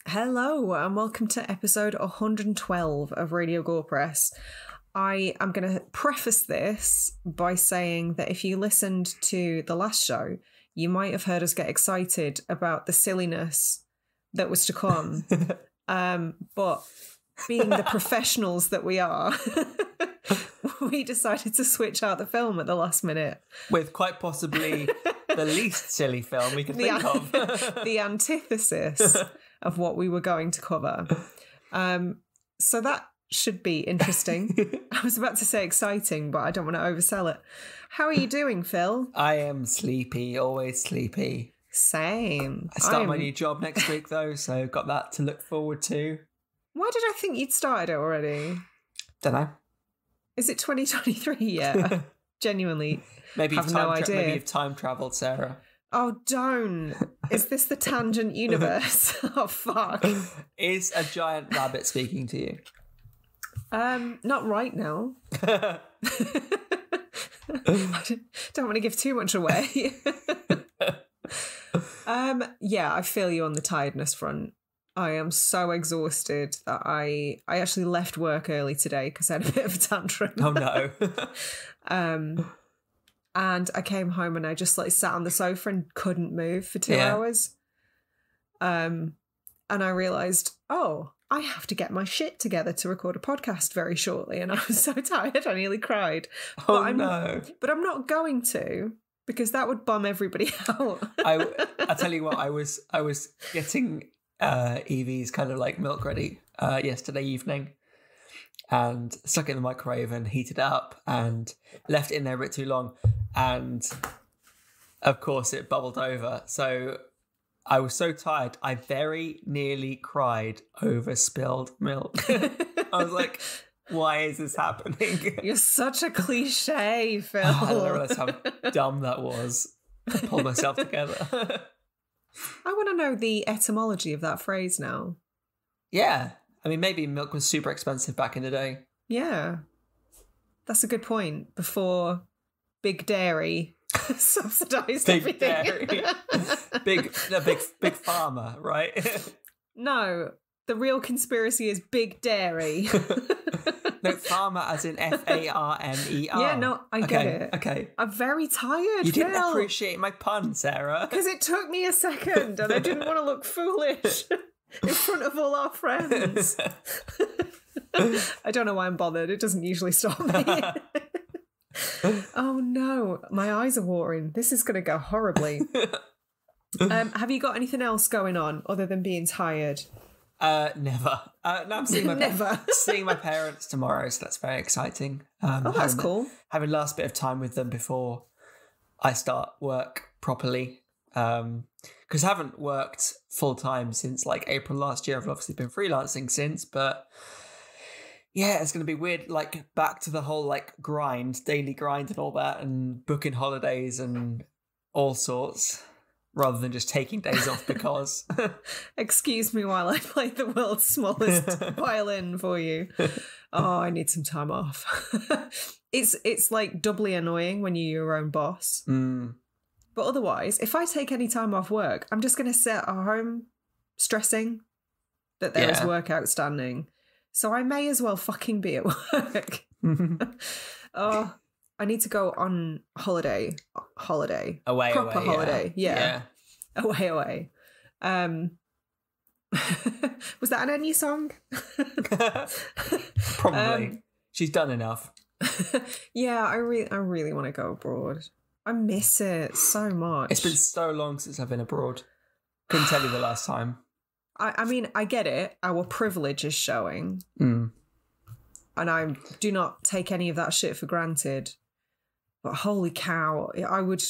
Hello and welcome to episode 112 of Radio Gorepress. I am going to preface this by saying that if you listened to the last show, you might have heard us get excited about the silliness that was to come. But being the professionals that we are, we decided to switch out the film at the last minute. With quite possibly the least silly film we can think of. The antithesis of what we were going to cover. So that should be interesting. I was about to say exciting, but I don't want to oversell it. How are you doing, Phil? I am sleepy, always sleepy. Same. I start my new job next week, though, so got that to look forward to. Why did I think you'd started it already? Don't know. Is it 2023 yet? Genuinely have no idea. Maybe you've time travelled, Sarah. Oh, don't. Is this the tangent universe? Oh, fuck. Is a giant rabbit speaking to you? Not right now. I don't want to give too much away. Yeah, I feel you on the tiredness front. I am so exhausted that I actually left work early today because I had a bit of a tantrum. Oh, no. And I came home and I just sat on the sofa and couldn't move for 2 hours. And I realised, oh, I have to get my shit together to record a podcast very shortly. And I was so tired, I nearly cried. Oh, no. But I'm not going to, because that would bum everybody out. I tell you what, I was getting Evie's kind of milk ready yesterday evening. And stuck it in the microwave and heated it up and left it in there a bit too long. And of course it bubbled over. So I was so tired, I very nearly cried over spilled milk. I was like, why is this happening? You're such a cliche, Phil. I don't realize how dumb that was. I pulled myself together. I want to know the etymology of that phrase now. Yeah. I mean, maybe milk was super expensive back in the day. Yeah. That's a good point. Before big dairy subsidised big everything. Dairy. big pharma, right? No, the real conspiracy is big dairy. No, pharma as in F-A-R-M-E-R. Yeah, no, I get it. Okay. I'm very tired, You didn't Phil. appreciate my pun, Sarah. Because it took me a second and I didn't want to look foolish in front of all our friends. I don't know why I'm bothered. It doesn't usually stop me. Oh no, my eyes are watering. This is going to go horribly. Have you got anything else going on other than being tired? Never. No, I'm seeing Never. seeing my parents tomorrow, so that's very exciting. That's cool. Having last bit of time with them before I start work properly. Because I haven't worked full time since April last year. I've obviously been freelancing since, but yeah, it's going to be weird. Back to the whole daily grind and all that, and booking holidays and all sorts, rather than just taking days off because. Excuse me while I play the world's smallest violin for you. Oh, I need some time off. It's doubly annoying when you're your own boss. Mm. But otherwise, if I take any time off work, I'm just going to sit at home stressing that there is work outstanding. So I may as well fucking be at work. Oh, I need to go on holiday. Away, proper away, holiday. Yeah. Away. Was that an Enya song? Probably. She's done enough. Yeah, I really want to go abroad. I miss it so much. It's been so long since I've been abroad. Couldn't tell you the last time. I mean, I get it. Our privilege is showing. Mm. And I do not take any of that shit for granted. But holy cow, I would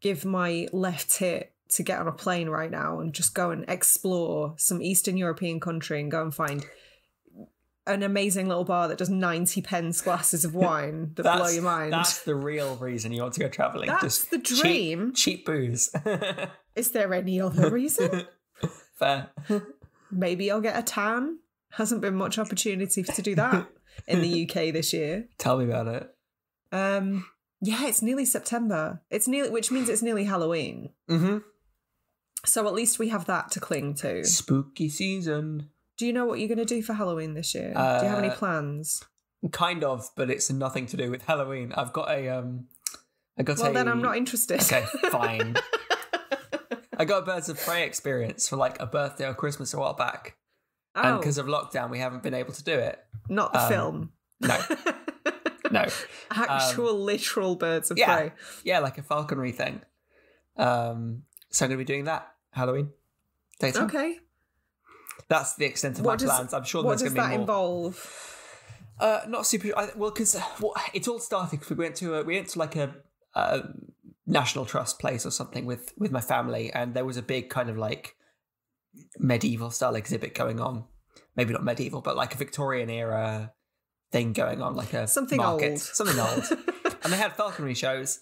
give my left tit to get on a plane right now and just go and explore some Eastern European country and go and find an amazing little bar that does 90 pence glasses of wine that blow your mind. That's the real reason you want to go travelling. That's just the dream. Cheap booze. Is there any other reason? Fair. Maybe I'll get a tan. Hasn't been much opportunity to do that in the UK this year. Tell me about it. Yeah, it's nearly September. Which means it's nearly Halloween. Mm-hmm. So at least we have that to cling to. Spooky season. Do you know what you're going to do for Halloween this year? Do you have any plans? Kind of, but it's nothing to do with Halloween. I've got a then I'm not interested. Okay, fine. I got a Birds of Prey experience for like a birthday or Christmas a while back. Oh. And because of lockdown, we haven't been able to do it. Not the film. No. No. Actual literal Birds of Prey. Yeah, like a falconry thing. So I'm going to be doing that Halloween. Daytime. Okay. That's the extent of my plans. I'm sure there's going to be more. What does that involve? Not super. Because it all started because we went to like a National Trust place or something with my family, and there was a big kind of like medieval style exhibit going on. Maybe not medieval, but like a Victorian era thing going on, like a something market, old. something old. And they had falconry shows,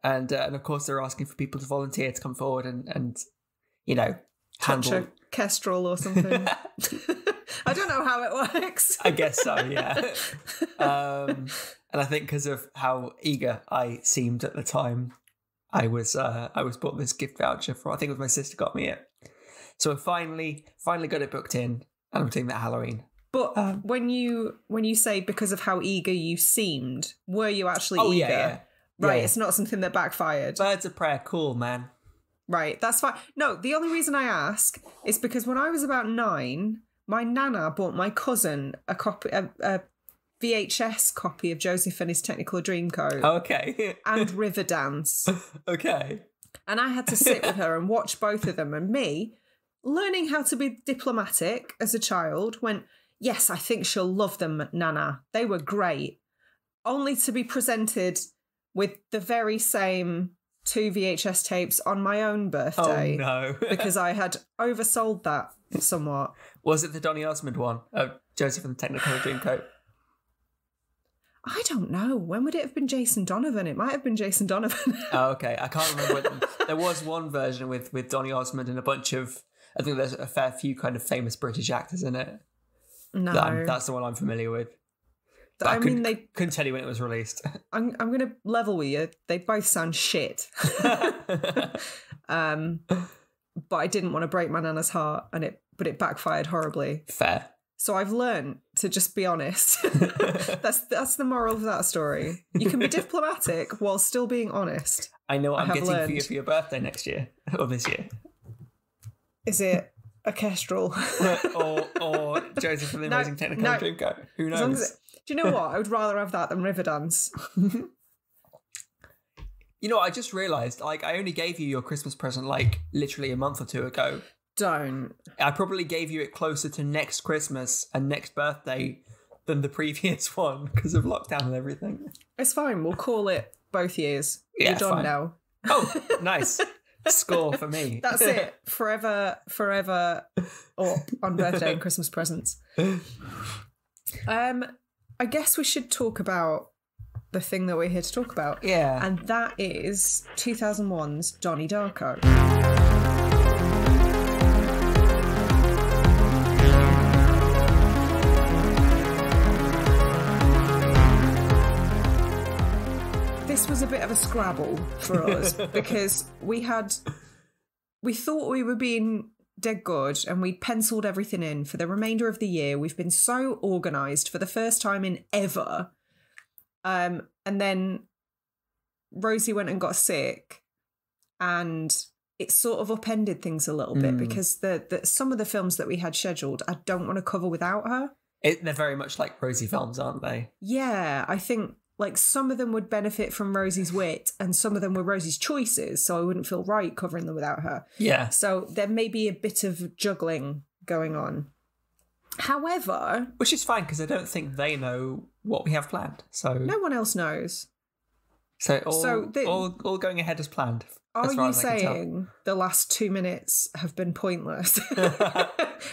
and of course they're asking for people to volunteer to come forward and handle a kestrel or something. I don't know how it works. I guess so, yeah. And I think because of how eager I seemed at the time, I was bought this gift voucher for, I think it was my sister got me it. So I finally got it booked in, and I'm doing that Halloween. But when you say because of how eager you seemed, were you actually eager? Yeah. Right, yeah. It's not something that backfired. Birds of Prey, cool, man. Right, that's fine. No, the only reason I ask is because when I was about 9, my nana bought my cousin a VHS copy of Joseph and His Technicolor Dreamcoat. Okay. And Riverdance. Okay. And I had to sit with her and watch both of them. And me, learning how to be diplomatic as a child, went, yes, I think she'll love them, Nana. They were great. Only to be presented with the very same 2 VHS tapes on my own birthday. Oh, no. Because I had oversold that somewhat. Was it the Donny Osmond one? Joseph and the Technicolor Dreamcoat? I don't know. When would it have been Jason Donovan? It might have been Jason Donovan. Oh, okay. I can't remember. There was one version with Donny Osmond and a bunch of, I think there's a fair few kind of famous British actors in it. No. That's the one I'm familiar with. I mean, they couldn't tell you when it was released. I'm going to level with you. They both sound shit. But I didn't want to break my nana's heart, but it backfired horribly. Fair. So I've learned to just be honest. That's the moral of that story. You can be diplomatic while still being honest. I know what I'm getting for you for your birthday next year or this year. Is it a kestrel? or Joseph and the Amazing Technicolor Dreamcoat? Who knows? Do you know what? I would rather have that than Riverdance. You know, I just realised, like, I only gave you your Christmas present, like, literally a month or 2 ago. Don't. I probably gave you it closer to next Christmas and next birthday than the previous one because of lockdown and everything. It's fine. We'll call it both years. Yeah, you're done fine. now. Oh, nice. Score for me. That's it. Forever, or on birthday and Christmas presents. I guess we should talk about the thing that we're here to talk about. Yeah. And that is 2001's Donnie Darko. This was a bit of a scrabble for us because we thought we were being dead good and we'd penciled everything in for the remainder of the year. We've been so organised for the first time in ever. And then Rosie went and got sick and it sort of upended things a little bit because the some of the films that we had scheduled, I don't want to cover without her. They're very much like Rosie films, aren't they? Yeah, I think like some of them would benefit from Rosie's wit and some of them were Rosie's choices, so I wouldn't feel right covering them without her. Yeah. So there may be a bit of juggling going on. However... Which is fine, because I don't think they know what we have planned. So no one else knows. So all going ahead as planned. Are you saying the last 2 minutes have been pointless?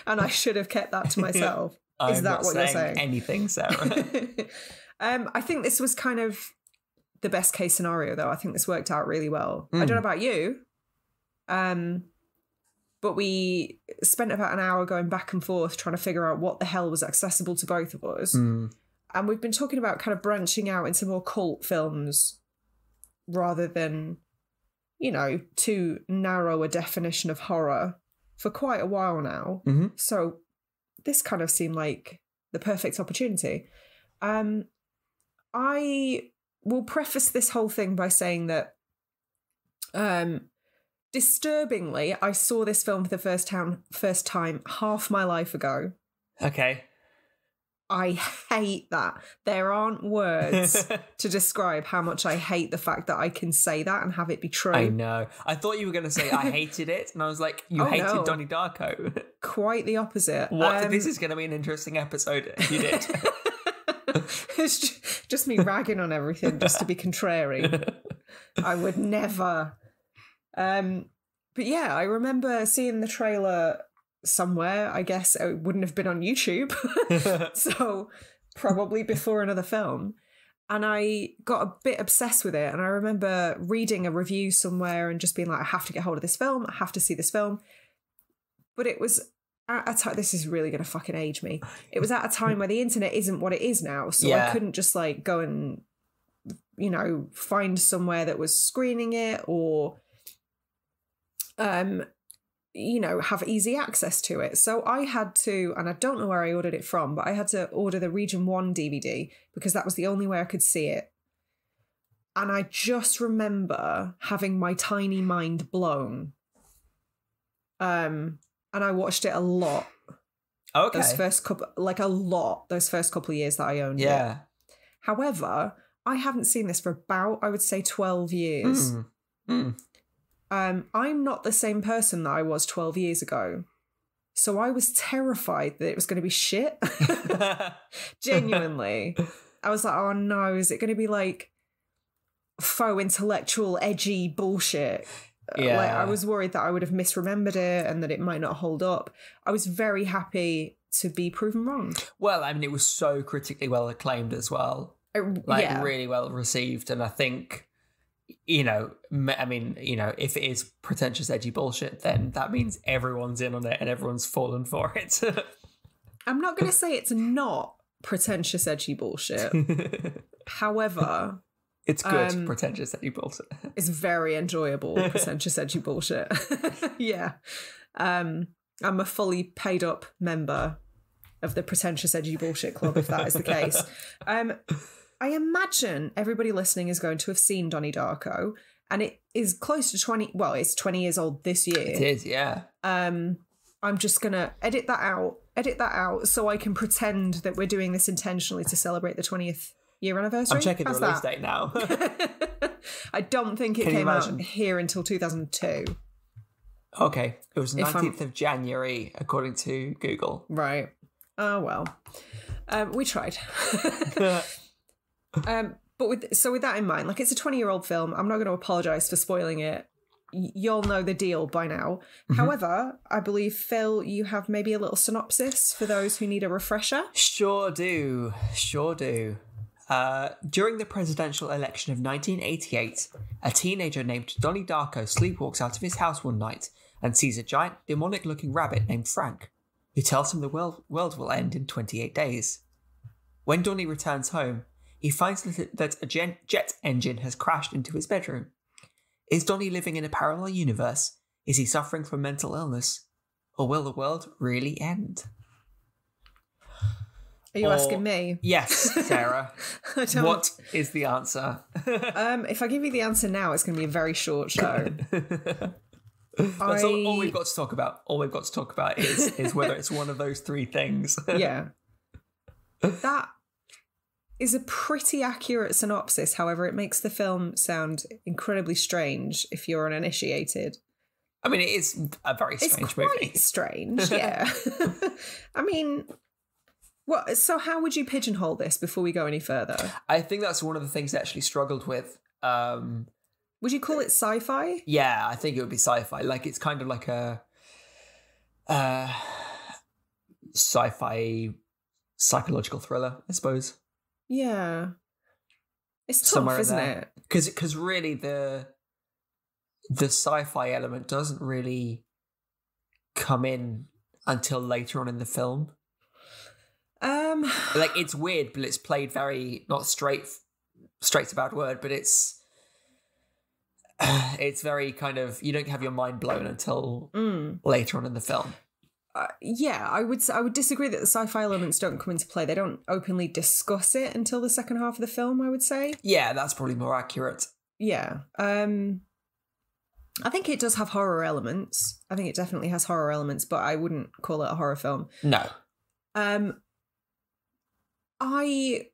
And I should have kept that to myself? Is that what you're saying? Anything, Sarah. I think this was kind of the best case scenario, though. I think this worked out really well. I don't know about you, but we spent about an hour going back and forth trying to figure out what the hell was accessible to both of us. And we've been talking about kind of branching out into more cult films rather than too narrow a definition of horror for quite a while now. Mm-hmm. So this kind of seemed like the perfect opportunity. I will preface this whole thing by saying that disturbingly, I saw this film for the first time half my life ago. Okay. I hate that. There aren't words to describe how much I hate the fact that I can say that and have it be true. I know. I thought you were going to say I hated it, and I was like, you hated no. Donnie Darko. Quite the opposite. This is going to be an interesting episode if you did. It's just me ragging on everything just to be contrary. I would never. But yeah, I remember seeing the trailer somewhere. I guess it wouldn't have been on YouTube. So probably before another film. And I got a bit obsessed with it. And I remember reading a review somewhere and just being like, I have to get hold of this film. I have to see this film. But it was at a time, this is really going to fucking age me. It was at a time where the internet isn't what it is now. So I couldn't just like go and, find somewhere that was screening it or, have easy access to it. So I had to, and I don't know where I ordered it from, but I had to order the Region 1 DVD because that was the only way I could see it. And I just remember having my tiny mind blown. And I watched it a lot. Okay. Those first couple of years that I owned it. However, I haven't seen this for about, I would say, 12 years. I'm not the same person that I was 12 years ago. So I was terrified that it was going to be shit. Genuinely. I was like, oh no, is it going to be like faux intellectual, edgy bullshit? Yeah. I was worried that I would have misremembered it and that it might not hold up. I was very happy to be proven wrong. Well, I mean, it was so critically well acclaimed as well. Really well received. And I think, if it is pretentious, edgy bullshit, then that means everyone's in on it and everyone's fallen for it. I'm not going to say it's not pretentious, edgy bullshit. However... It's good, pretentious, edgy bullshit. It's very enjoyable, pretentious, edgy bullshit. Yeah. I'm a fully paid up member of the pretentious, edgy bullshit club, if that is the case. I imagine everybody listening is going to have seen Donnie Darko, and it is close to 20... Well, it's 20 years old this year. It is, yeah. I'm just going to edit that out so I can pretend that we're doing this intentionally to celebrate the 20th year anniversary. I'm checking the release date now. I don't think it came out here until 2002. Okay. It was 19th of January, according to Google. Right. Oh, well. We tried. But with that in mind, like, it's a 20-year-old film. I'm not going to apologise for spoiling it. You'll know the deal by now. Mm-hmm. However, I believe, Phil, you have maybe a little synopsis for those who need a refresher. Sure do. During the presidential election of 1988, a teenager named Donnie Darko sleepwalks out of his house one night and sees a giant, demonic-looking rabbit named Frank, who tells him the world will end in 28 days. When Donnie returns home, he finds that a jet engine has crashed into his bedroom. Is Donnie living in a parallel universe? Is he suffering from mental illness? Or will the world really end? Are you asking me? Yes, Sarah. What is the answer? If I give you the answer now, it's going to be a very short show. That's all we've got to talk about. All we've got to talk about is whether it's one of those three things. Yeah. That is a pretty accurate synopsis. However, it makes the film sound incredibly strange if you're uninitiated. I mean, it is a very strange movie. It's quite strange, yeah. I mean... So how would you pigeonhole this before we go any further? I think that's one of the things I actually struggled with. Would you call it sci-fi? Yeah, I think it would be sci-fi. Like, it's kind of like a sci-fi psychological thriller, I suppose. Yeah. It's tough, isn't it? Because really the sci-fi element doesn't really come in until later on in the film. Like, it's weird, but it's played very, not straight's a bad word, but it's it's very kind of, you don't have your mind blown until later on in the film. Yeah, I would disagree that the sci-fi elements don't come into play. They don't openly discuss it until the second half of the film, I would say. Yeah, that's probably more accurate. Yeah. I think it does have horror elements. I think it definitely has horror elements, but I wouldn't call it a horror film. No. I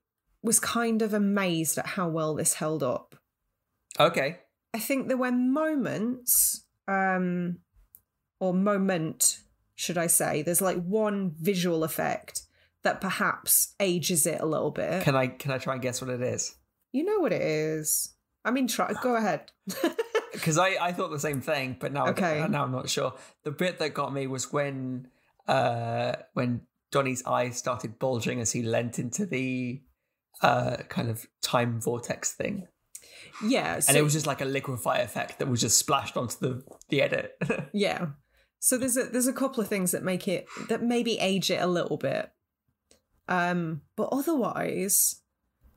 was kind of amazed at how well this held up. Okay. I think there were moments, or moment, should I say, there's like one visual effect that perhaps ages it a little bit. Can I try and guess what it is? You know what it is. I mean, go ahead. Because I thought the same thing, but now I'm not sure. The bit that got me was when Donnie's eyes started bulging as he leant into the kind of time vortex thing. Yeah. So, and it was just like a liquefy effect that was just splashed onto the edit. Yeah. So there's a couple of things that maybe age it a little bit. But otherwise,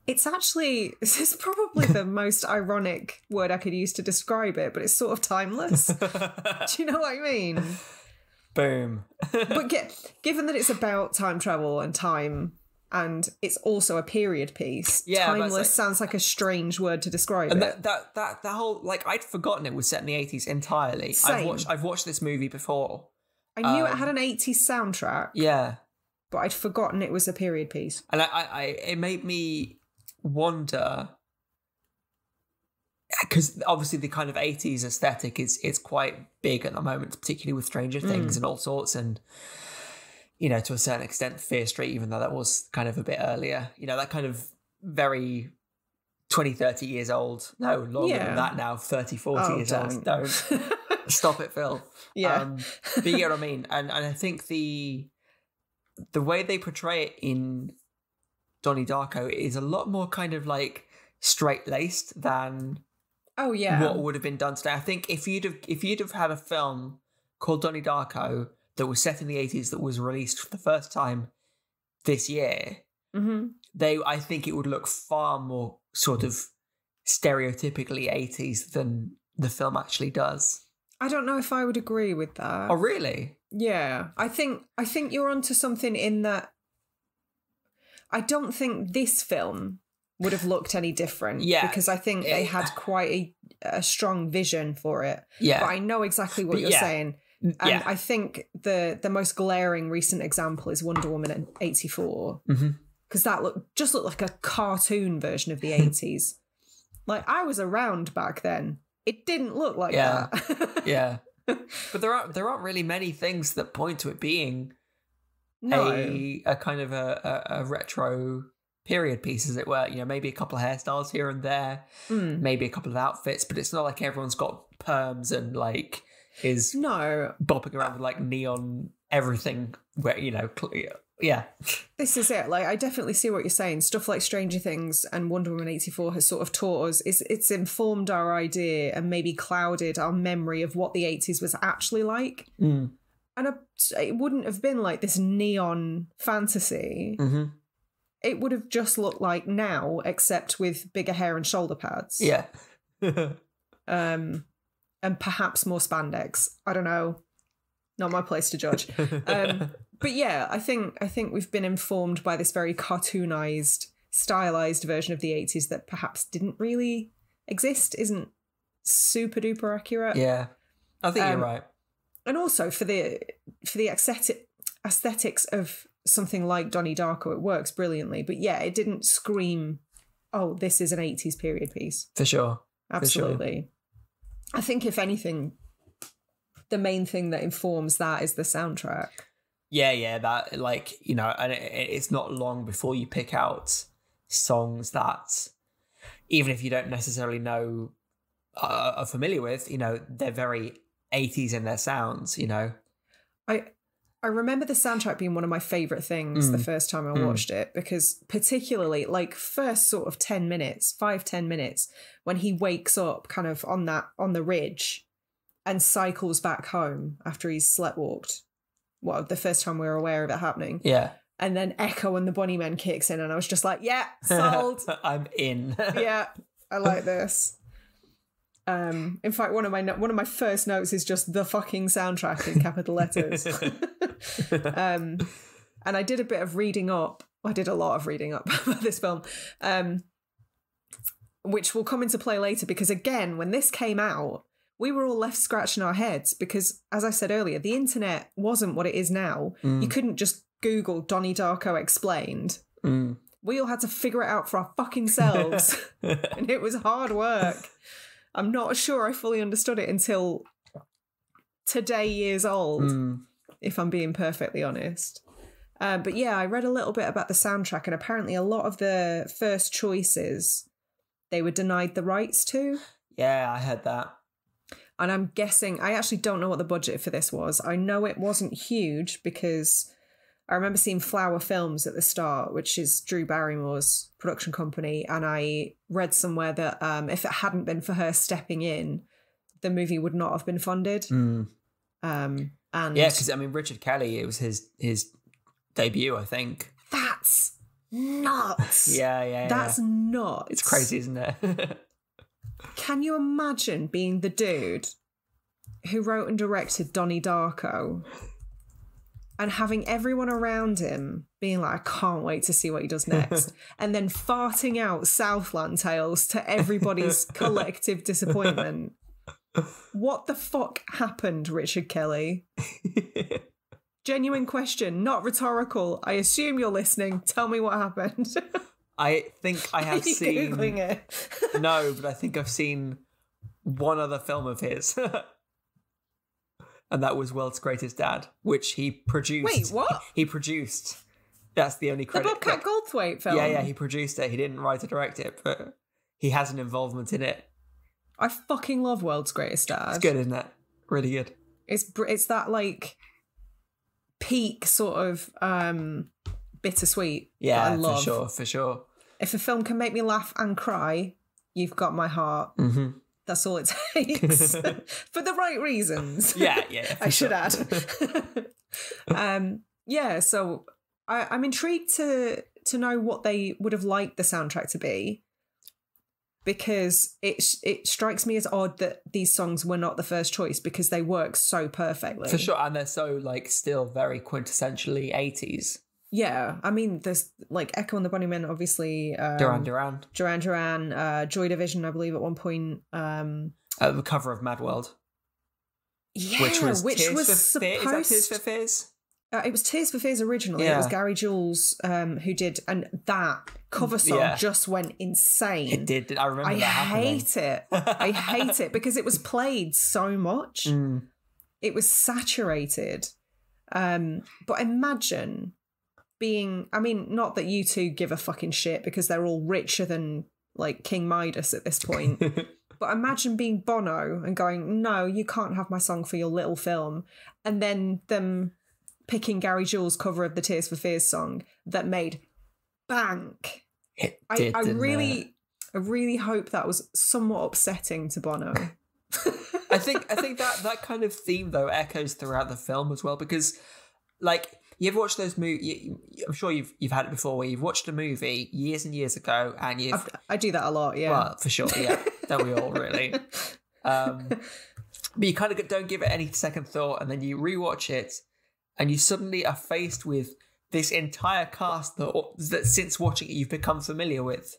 it's actually, this is probably the most ironic word I could use to describe it, but it's sort of timeless. Do you know what I mean? Boom. But given that it's about time travel and time, and it's also a period piece, timeless sounds like a strange word to describe and it. That whole, like, I'd forgotten it was set in the 80s entirely. Same. I've watched this movie before. I knew it had an 80s soundtrack. Yeah. But I'd forgotten it was a period piece. And it made me wonder, because obviously the kind of 80s aesthetic is quite big at the moment, particularly with Stranger Things and all sorts, and you know, to a certain extent Fear Street, even though that was kind of a bit earlier, you know, that kind of very 20, 30 years old. No, longer than that now, 30, 40 years old. Don't. Stop it, Phil. Yeah. But you get what I mean. And I think the way they portray it in Donnie Darko is a lot more kind of like straight-laced than what would have been done today. I think if you'd have had a film called Donnie Darko that was set in the 80s that was released for the first time this year, I think it would look far more sort of stereotypically 80s than the film actually does. I don't know if I would agree with that. Oh, really? Yeah. I think you're onto something in that I don't think this film would have looked any different. Yeah. Because I think they had quite a strong vision for it. Yeah. But I know exactly what you're saying. And I think the most glaring recent example is Wonder Woman in 84. Because that looked like a cartoon version of the 80s. Like, I was around back then. It didn't look like that. Yeah. But there aren't really many things that point to it being a kind of a retro period piece, as it were. You know, maybe a couple of hairstyles here and there, maybe a couple of outfits, but it's not like everyone's got perms and like is bopping around with like neon everything where, you know, this is it. Like, I definitely see what you're saying. Stuff like Stranger Things and Wonder Woman 84 has sort of taught us, it's informed our idea and maybe clouded our memory of what the 80s was actually like. And it wouldn't have been like this neon fantasy. It would have just looked like now, except with bigger hair and shoulder pads. Yeah. And perhaps more spandex. I don't know. Not my place to judge. But yeah, I think we've been informed by this very cartoonized, stylized version of the 80s that perhaps didn't really exist, isn't super duper accurate. Yeah, I think you're right. And also for the aesthetics of something like Donnie Darko, it works brilliantly. But yeah, it didn't scream, oh, this is an 80s period piece. For sure. Absolutely. For sure. I think if anything, the main thing that informs that is the soundtrack. Yeah, that, like, you know, and it's not long before you pick out songs that, even if you don't necessarily know, are familiar with, you know, they're very 80s in their sounds, you know. I remember the soundtrack being one of my favourite things the first time I watched it, because particularly, like, first sort of 10 minutes, 5-10 minutes, when he wakes up kind of on the ridge and cycles back home after he's sleptwalked. Well, the first time we were aware of it happening. Yeah. And then Echo and the Bunnymen kicks in and I was just like, yeah, sold. I'm in. Yeah, I like this. In fact, one of my first notes is just the fucking soundtrack in capital letters. And I did a bit of reading up. I did a lot of reading up about this film, which will come into play later because, again, when this came out, we were all left scratching our heads because, as I said earlier, the internet wasn't what it is now. You couldn't just Google Donnie Darko explained. We all had to figure it out for our fucking selves. And it was hard work. I'm not sure I fully understood it until today years old, if I'm being perfectly honest. But yeah, I read a little bit about the soundtrack, and apparently a lot of the first choices they were denied the rights to. Yeah, I heard that. And I'm guessing, I actually don't know what the budget for this was. I know it wasn't huge because I remember seeing Flower Films at the start, which is Drew Barrymore's production company. And I read somewhere that if it hadn't been for her stepping in, the movie would not have been funded. And yeah, because I mean, Richard Kelly, it was his debut, I think. That's nuts. Yeah. That's nuts. It's crazy, isn't it? Can you imagine being the dude who wrote and directed Donnie Darko and having everyone around him being like, I can't wait to see what he does next, and then farting out Southland tales to everybody's collective disappointment? What the fuck happened, Richard Kelly? Genuine question, not rhetorical. I assume you're listening. Tell me what happened. I think I have seen... Googling it? No, but I think I've seen one other film of his. And that was World's Greatest Dad, which he produced. Wait, what? He produced. That's the only credit. The Bobcat Goldthwait film? Yeah, he produced it. He didn't write or direct it, but he has an involvement in it. I fucking love World's Greatest Dad. It's good, isn't it? Really good. It's that, like, peak sort of bittersweet. Yeah, that I love. for sure. If a film can make me laugh and cry, you've got my heart. Mm-hmm. That's all it takes. For the right reasons. Yeah. I should add. Yeah, so I'm intrigued to know what they would have liked the soundtrack to be, because it strikes me as odd that these songs were not the first choice because they work so perfectly. For sure, and they're so, like, still very quintessentially 80s. Yeah, I mean, there's, like, Echo and the Bunnymen, obviously. Duran Duran. Joy Division, I believe, at one point. The cover of Mad World. Yeah, which was supposed... Is that Tears for Fears? It was Tears for Fears originally. Yeah. It was Gary Jules who did, and that cover song just went insane. It did. I remember that happening. I hate it because it was played so much. It was saturated. But imagine being, I mean, not that you two give a fucking shit because they're all richer than, like, King Midas at this point. But imagine being Bono and going, no, you can't have my song for your little film. And then them picking Gary Jules' cover of the Tears for Fears song that made bank. I really hope that was somewhat upsetting to Bono. I think that kind of theme, though, echoes throughout the film as well, because, like, you've watched those movies. I'm sure you've had it before, where you've watched a movie years and years ago, and I do that a lot. Yeah, well, for sure. Yeah, don't we all really? But you kind of don't give it any second thought, and then you rewatch it, and you suddenly are faced with this entire cast that since watching it you've become familiar with.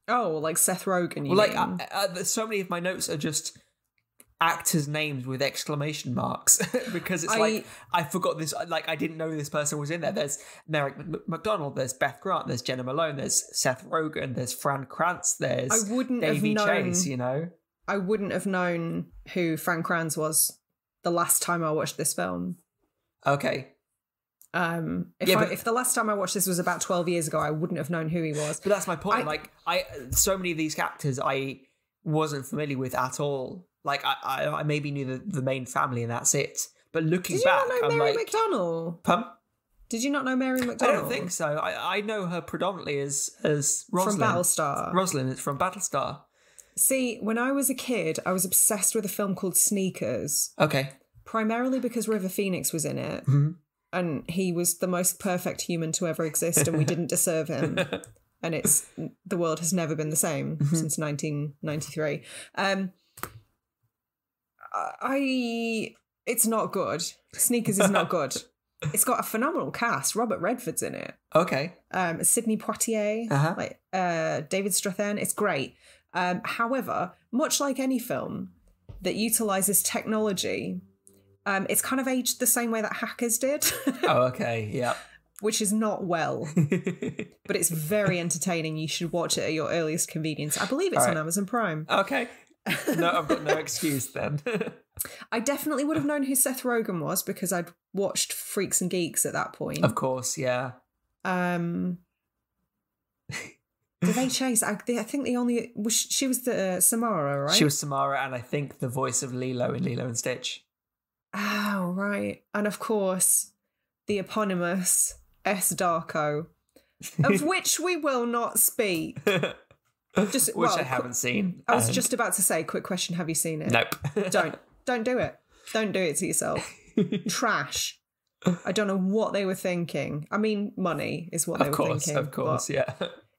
Oh, like Seth Rogen. So many of my notes are just actors' names with exclamation marks because it's like I forgot this. Like, I didn't know this person was in there. There's Merrick McDonald, there's Beth Grant, there's Jenna Malone, there's Seth Rogen, there's Fran Kranz, there's Davy Chase. You know, I wouldn't have known who Fran Kranz was the last time I watched this film. Okay. If the last time I watched this was about 12 years ago, I wouldn't have known who he was. But that's my point. So many of these actors I wasn't familiar with at all. Like, I maybe knew the main family and that's it. But looking back, Did you not know Mary McDonnell? Pardon? Did you not know Mary McDonnell? I don't think so. I know her predominantly as Rosalind. From Battlestar. Rosalind is from Battlestar. See, when I was a kid, I was obsessed with a film called Sneakers. Okay. Primarily because River Phoenix was in it. Mm-hmm. And he was the most perfect human to ever exist, and we didn't deserve him. And the world has never been the same since 1993. It's not good. Sneakers is not good. It's got a phenomenal cast. Robert Redford's in it. Okay. Sidney Poitier, David Strathairn. It's great. However, much like any film that utilizes technology, it's kind of aged the same way that Hackers did. Oh, okay. Yeah. Which is not well, but it's very entertaining. You should watch it at your earliest convenience. I believe it's on Amazon Prime. Okay. No, I've got no excuse then. I definitely would have known who Seth Rogen was because I'd watched Freaks and Geeks at that point. Of course, yeah. Do they chase? I think the only... she was the Samara, right? She was Samara, and I think the voice of Lilo in Lilo and Stitch. Oh, right. And of course, the eponymous S. Darko, of which we will not speak. I haven't seen. I was just about to say, quick question, have you seen it? Nope. Don't do it. Don't do it to yourself. Trash. I don't know what they were thinking. I mean, money is what they were thinking. Of course, yeah.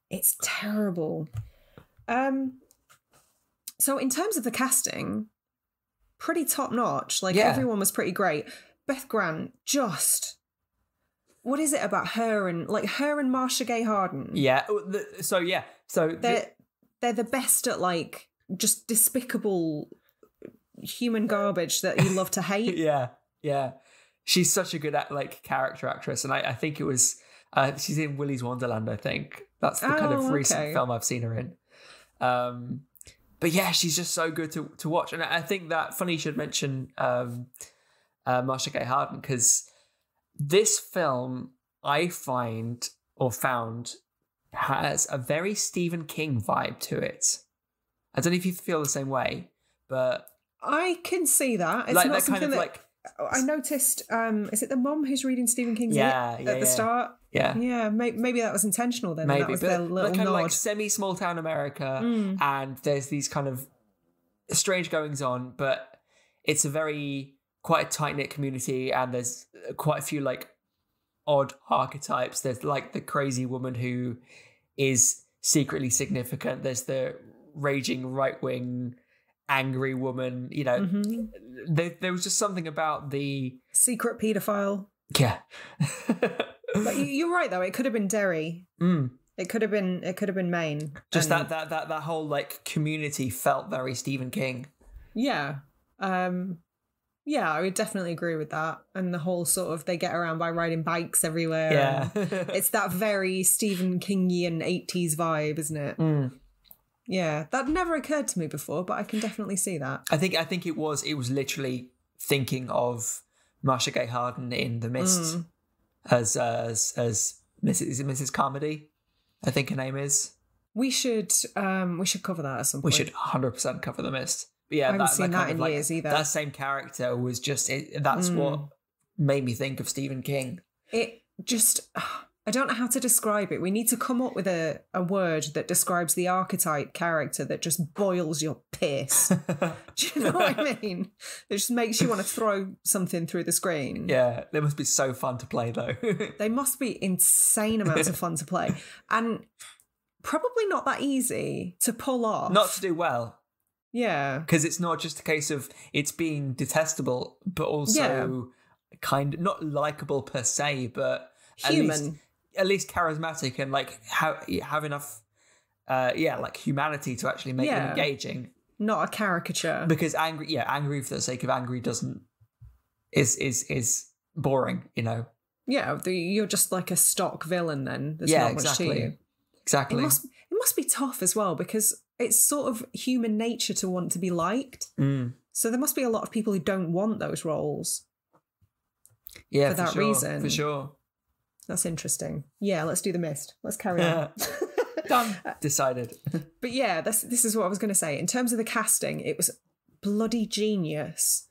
It's terrible. So in terms of the casting, pretty top notch. Like everyone was pretty great. Beth Grant, what is it about her and Marcia Gay Harden? Yeah. They're the best at like just despicable human garbage that you love to hate. Yeah. She's such a good character actress, and I think it was she's in Willy's Wonderland. I think that's the kind of recent film I've seen her in. But yeah, she's just so good to watch, and I think that funny you should mention Marcia Gay Harden, because this film I found has a very Stephen King vibe to it. I don't know if you feel the same way, but I can see that. It's like not that something kind of that I noticed. Is it the mom who's reading Stephen King's at the start? Yeah. Maybe that was intentional then. Maybe, that was but their little kind nod. of like semi-small town America, and there's these kind of strange goings on, but it's quite a tight-knit community, and there's quite a few like odd archetypes. There's like the crazy woman who is secretly significant. There's the raging right-wing angry woman, there was just something about the secret paedophile. Yeah. But you're right though, it could have been Derry. It could have been Maine. Just that whole like community felt very Stephen King. Yeah. Yeah, I would definitely agree with that. And the whole sort of they get around by riding bikes everywhere. Yeah. It's that very Stephen Kingian 80s vibe, isn't it? Yeah, that never occurred to me before, but I can definitely see that. I think it was literally thinking of Marcia Gay Harden in The Mist as Mrs. Carmody, I think her name is. We should cover that at some point. We should 100% cover The Mist. But yeah, I haven't seen that in years either. That same character was just that's what made me think of Stephen King. It just I don't know how to describe it. We need to come up with a word that describes the archetype character that just boils your piss. Do you know what I mean? It just makes you want to throw something through the screen. Yeah, they must be so fun to play though. They must be insane amounts of fun to play. And probably not that easy to pull off. Not to do well. Yeah. Because it's not just a case of it's being detestable, but also kind of not likable per se, but human. At least charismatic and like have enough like humanity to actually make it engaging. Not a caricature. Because angry for the sake of angry is boring, Yeah, you're just like a stock villain then. There's not much to you. Exactly. It must be tough as well because it's sort of human nature to want to be liked. So there must be a lot of people who don't want those roles. Yeah, for that reason. For sure. That's interesting. Yeah, let's do The Mist. Let's carry on. Done. Decided. But yeah, this is what I was going to say. In terms of the casting, it was bloody genius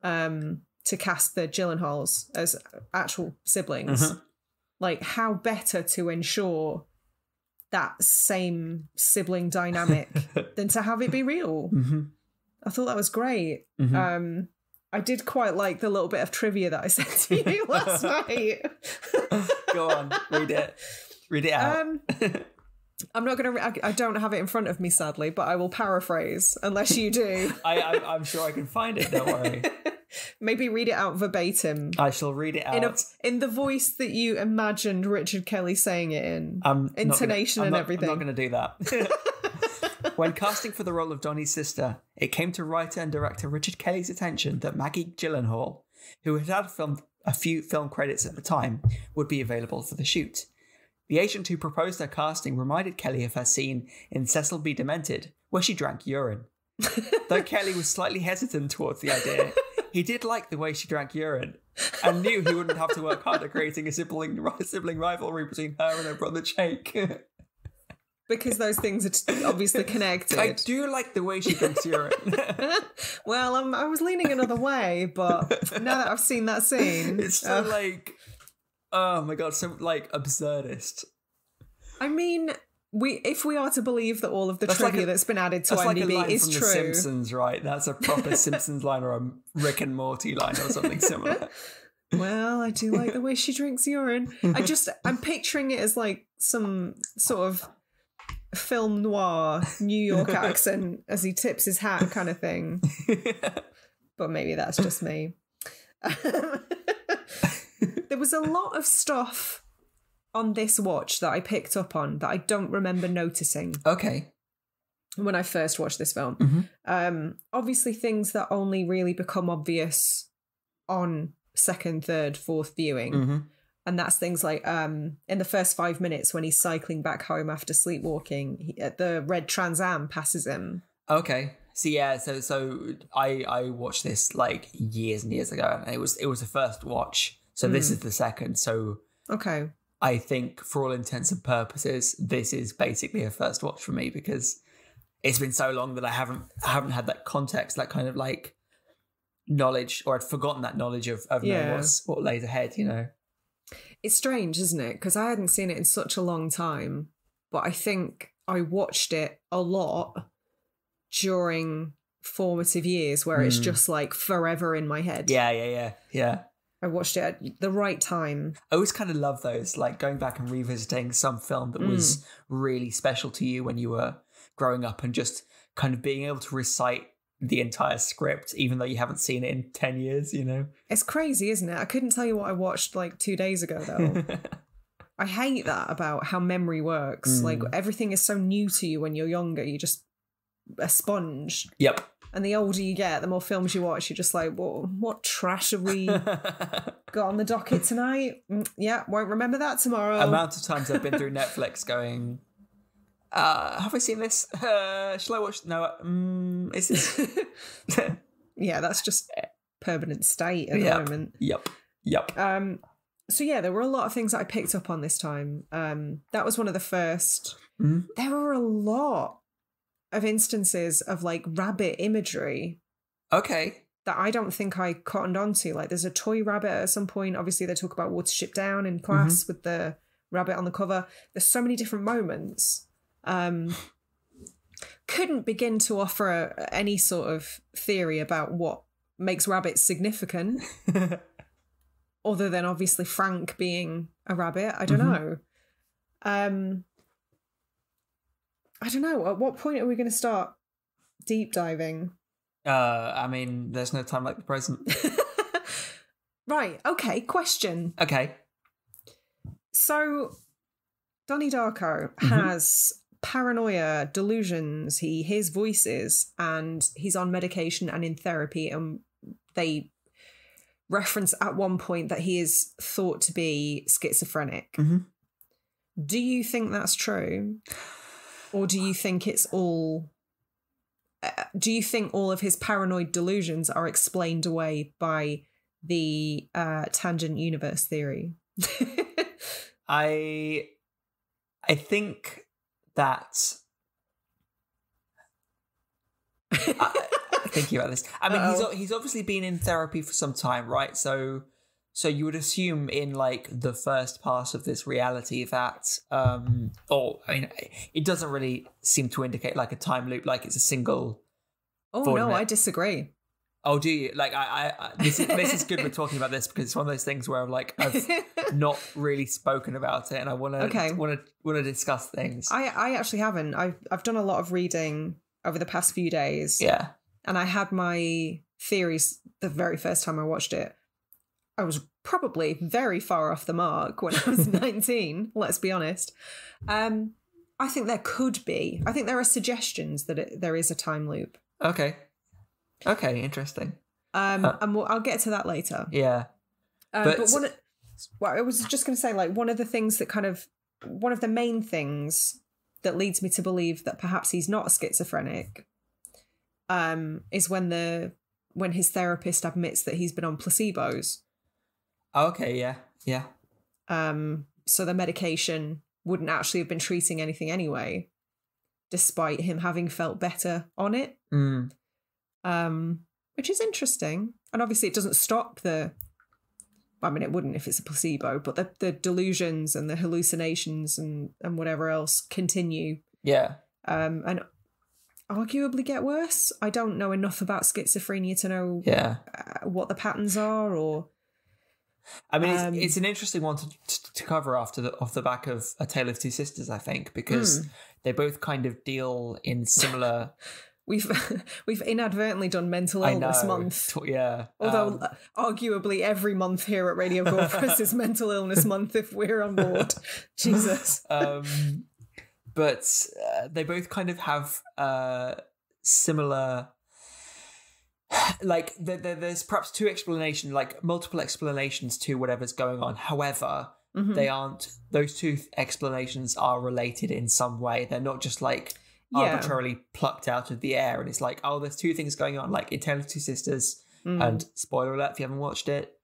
to cast the Gyllenhaals as actual siblings. Like, how better to ensure that same sibling dynamic than to have it be real. I thought that was great. I did quite like the little bit of trivia that I sent to you last night. Go on, read it out. I'm not going to... I don't have it in front of me, sadly, but I will paraphrase, unless you do. I'm sure I can find it, don't worry. Maybe read it out verbatim. I shall read it out. In the voice that you imagined Richard Kelly saying it in. Intonation and everything. I'm not going to do that. When casting for the role of Donnie's sister, it came to writer and director Richard Kelly's attention that Maggie Gyllenhaal, who had filmed a few film credits at the time, would be available for the shoot. The agent who proposed her casting reminded Kelly of her scene in Cecil B. Demented, where she drank urine. Though Kelly was slightly hesitant towards the idea, he did like the way she drank urine and knew he wouldn't have to work harder creating a sibling rivalry between her and her brother Jake. Because those things are obviously connected. I do like the way she drinks urine. Well, I was leaning another way, but now that I've seen that scene... It's so oh my god, so absurdist. I mean... If we are to believe that all of the trivia that's been added to IMDb is true... The Simpsons, right? That's a proper Simpsons line or a Rick and Morty line or something similar. Well, I do like the way she drinks urine. I'm picturing it as some sort of film noir New York accent as he tips his hat kind of thing. But maybe that's just me. There was a lot of stuff on this watch that I picked up on that I don't remember noticing. Okay. When I first watched this film. Mm-hmm. Obviously things that only really become obvious on second, third, fourth viewing. Mm-hmm. And that's things like in the first 5 minutes when he's cycling back home after sleepwalking, the red Trans Am passes him. Okay. So yeah, so I watched this years and years ago, and it was the first watch. So this is the second. So okay. I think for all intents and purposes, this is basically a first watch for me because it's been so long that I haven't had that context, that kind of knowledge, or I'd forgotten that knowledge of knowing what lays ahead, you know. It's strange, isn't it? Because I hadn't seen it in such a long time, but I think I watched it a lot during formative years where it's just forever in my head. Yeah. I watched it at the right time. I always kind of love those, going back and revisiting some film that was really special to you when you were growing up and just kind of being able to recite the entire script, even though you haven't seen it in 10 years, you know? It's crazy, isn't it? I couldn't tell you what I watched 2 days ago, though. I hate that about how memory works. Everything is so new to you when you're younger. You're just a sponge. Yep. And the older you get, the more films you watch, you're just what trash have we got on the docket tonight? Yeah, won't remember that tomorrow. Amount of times I've been through Netflix going, have I seen this? Shall I watch? No, is this? Yeah, that's just permanent state at the moment. Yep. So yeah, there were a lot of things that I picked up on this time. That was one of the first. There were a lot of instances of rabbit imagery. Okay. That I don't think I cottoned onto. There's a toy rabbit at some point. Obviously, they talk about Watership Down in class with the rabbit on the cover. There's so many different moments. Couldn't begin to offer any sort of theory about what makes rabbits significant. Other than obviously Frank being a rabbit. I don't know. I don't know. At what point are we going to start deep diving? I mean, there's no time like the present. Right. Okay. Question. Okay. So, Donnie Darko has paranoia, delusions. He hears voices, and he's on medication and in therapy. And they reference at one point that he is thought to be schizophrenic. Do you think that's true? Or do you think it's all... do you think all of his paranoid delusions are explained away by the tangent universe theory? I think that... thinking about this. I mean, he's obviously been in therapy for some time, right? So you would assume in the first pass of this reality that, it doesn't really seem to indicate a time loop, it's a single. Oh no, I disagree. Oh, do you? Like, this is good we're talking about this, because it's one of those things where I've not really spoken about it, and I want to discuss things. I actually haven't. I've done a lot of reading over the past few days. Yeah. And I had my theories the very first time I watched it. I was probably very far off the mark when I was 19, let's be honest. I think there could be. I think there are suggestions that there is a time loop. Okay, interesting. And I'll get to that later. Yeah. But I was just going to say, like, one of the main things that leads me to believe that perhaps he's not schizophrenic is when his therapist admits that he's been on placebos. Oh, okay, yeah. So the medication wouldn't actually have been treating anything anyway, despite him having felt better on it. Which is interesting. And obviously it doesn't stop it wouldn't if it's a placebo, but the delusions and the hallucinations and whatever else continue. Yeah. And arguably get worse. I don't know enough about schizophrenia to know what the patterns are, or... I mean, it's an interesting one to cover off the back of A Tale of Two Sisters, I think, because they both kind of deal in similar... We've inadvertently done Mental Illness Month. Yeah. Although arguably every month here at Radio Gorepress is Mental Illness Month if we're on board. Jesus. But they both kind of have similar... Like, there's perhaps multiple explanations to whatever's going on. However, those two explanations are related in some way. They're not just arbitrarily plucked out of the air, and it's like, oh, there's two things going on, like in Tale of Two Sisters, and spoiler alert if you haven't watched it,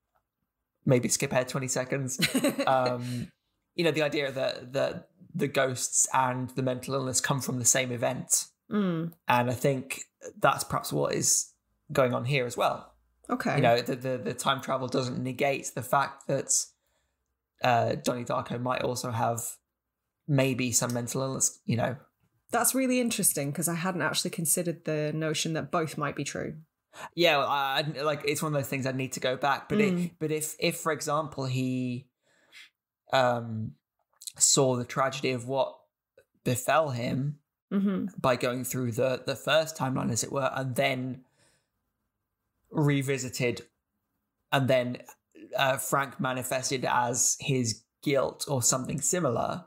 maybe skip ahead 20 seconds. The idea that the ghosts and the mental illness come from the same event. And I think that's perhaps what is going on here as well. Okay. The time travel doesn't negate the fact that Donnie Darko might also have maybe some mental illness, That's really interesting, because I hadn't actually considered the notion that both might be true. Yeah, well, it's one of those things I'd need to go back. But if for example he saw the tragedy of what befell him by going through the first timeline, as it were, and then revisited, and then Frank manifested as his guilt or something similar.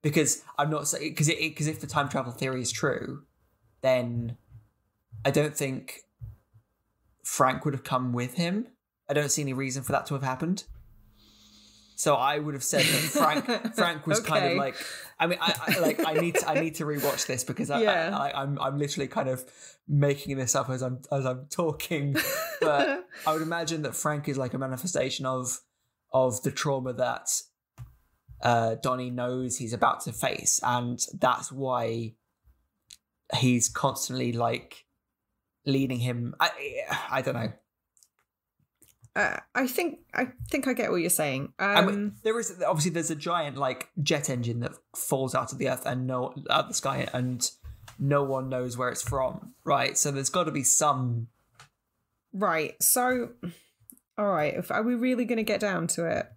Because I'm not saying, because if the time travel theory is true, then I don't think Frank would have come with him. I don't see any reason for that to have happened. So I would have said that Frank was kind of like, I mean, I need to rewatch this, because I'm literally kind of making this up as I'm talking. But I would imagine that Frank is like a manifestation of the trauma that Donnie knows he's about to face, and that's why he's constantly leading him. I don't know. I think I get what you're saying. I mean, there's a giant jet engine that falls out of the earth out of the sky, and no one knows where it's from, right? So there's got to be some. Right. So, all right. Are we really going to get down to it?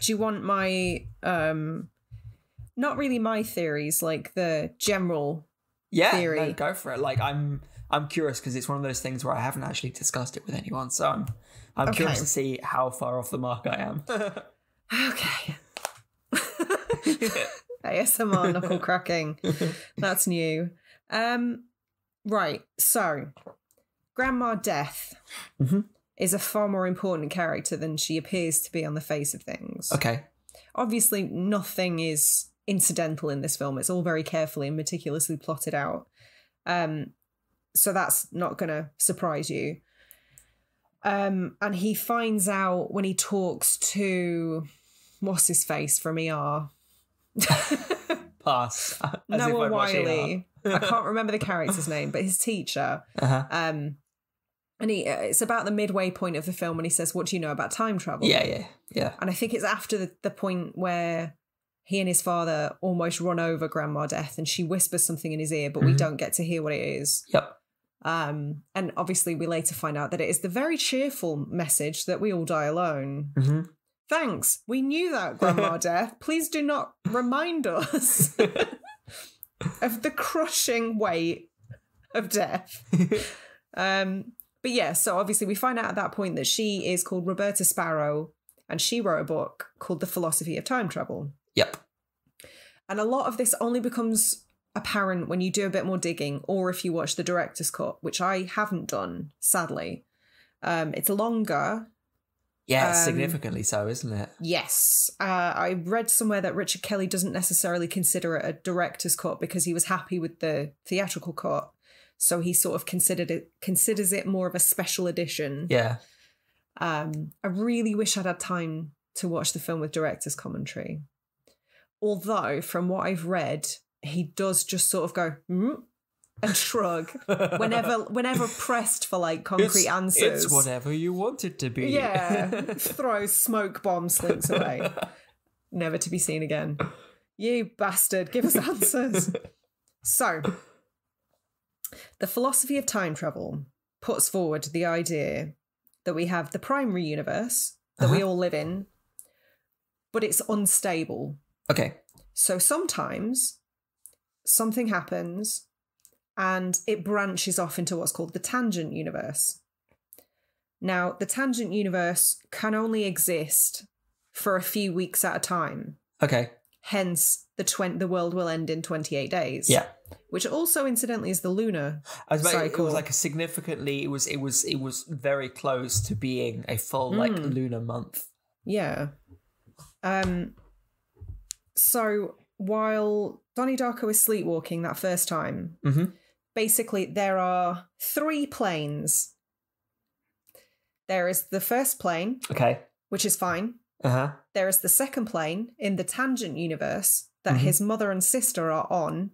Do you want my not really my theories, like the general theory? No, go for it. I'm curious, because it's one of those things where I haven't actually discussed it with anyone, so I'm curious to see how far off the mark I am. Okay. ASMR knuckle cracking. That's new. Right. So, Grandma Death is a far more important character than she appears to be on the face of things. Okay. Obviously, nothing is incidental in this film. It's all very carefully and meticulously plotted out. So that's not going to surprise you. And he finds out when he talks to what's his face from ER. Pass. Noah Wiley. I can't remember the character's name, but his teacher. And it's about the midway point of the film when he says, "What do you know about time travel?" Yeah. And I think it's after the point where he and his father almost run over Grandma Death, and she whispers something in his ear, but we don't get to hear what it is. Yep. And obviously we later find out that it is the very cheerful message that we all die alone. Mm-hmm. Thanks. We knew that, Grandma Death. Please do not remind us of the crushing weight of death. But yeah, so obviously we find out at that point that she is called Roberta Sparrow, and she wrote a book called The Philosophy of Time Travel. Yep. And a lot of this only becomes apparent when you do a bit more digging, or if you watch the director's cut, which I haven't done, sadly. It's longer. Yeah, significantly so, isn't it? Yes. I read somewhere that Richard Kelly doesn't necessarily consider it a director's cut because he was happy with the theatrical cut. So he sort of considers it more of a special edition. Yeah. I really wish I'd had time to watch the film with director's commentary. Although, from what I've read, he does just sort of go, and shrug whenever pressed for like concrete answers. It's whatever you want it to be. Yeah. Throws smoke bomb slinks away. Never to be seen again. You bastard, give us answers. So, the philosophy of time travel puts forward the idea that we have the primary universe that we all live in, but it's unstable. Okay. So sometimes something happens and it branches off into what's called the tangent universe. Now, the tangent universe can only exist for a few weeks at a time. Okay. Hence, the world will end in 28 days. Yeah. Which also, incidentally, is the lunar cycle. It was like a significantly. It was very close to being a full like lunar month. Yeah. So while Donnie Darko is sleepwalking that first time, basically there are 3 planes. There is the first plane, okay, which is fine. Uh-huh. There is the second plane in the tangent universe that his mother and sister are on.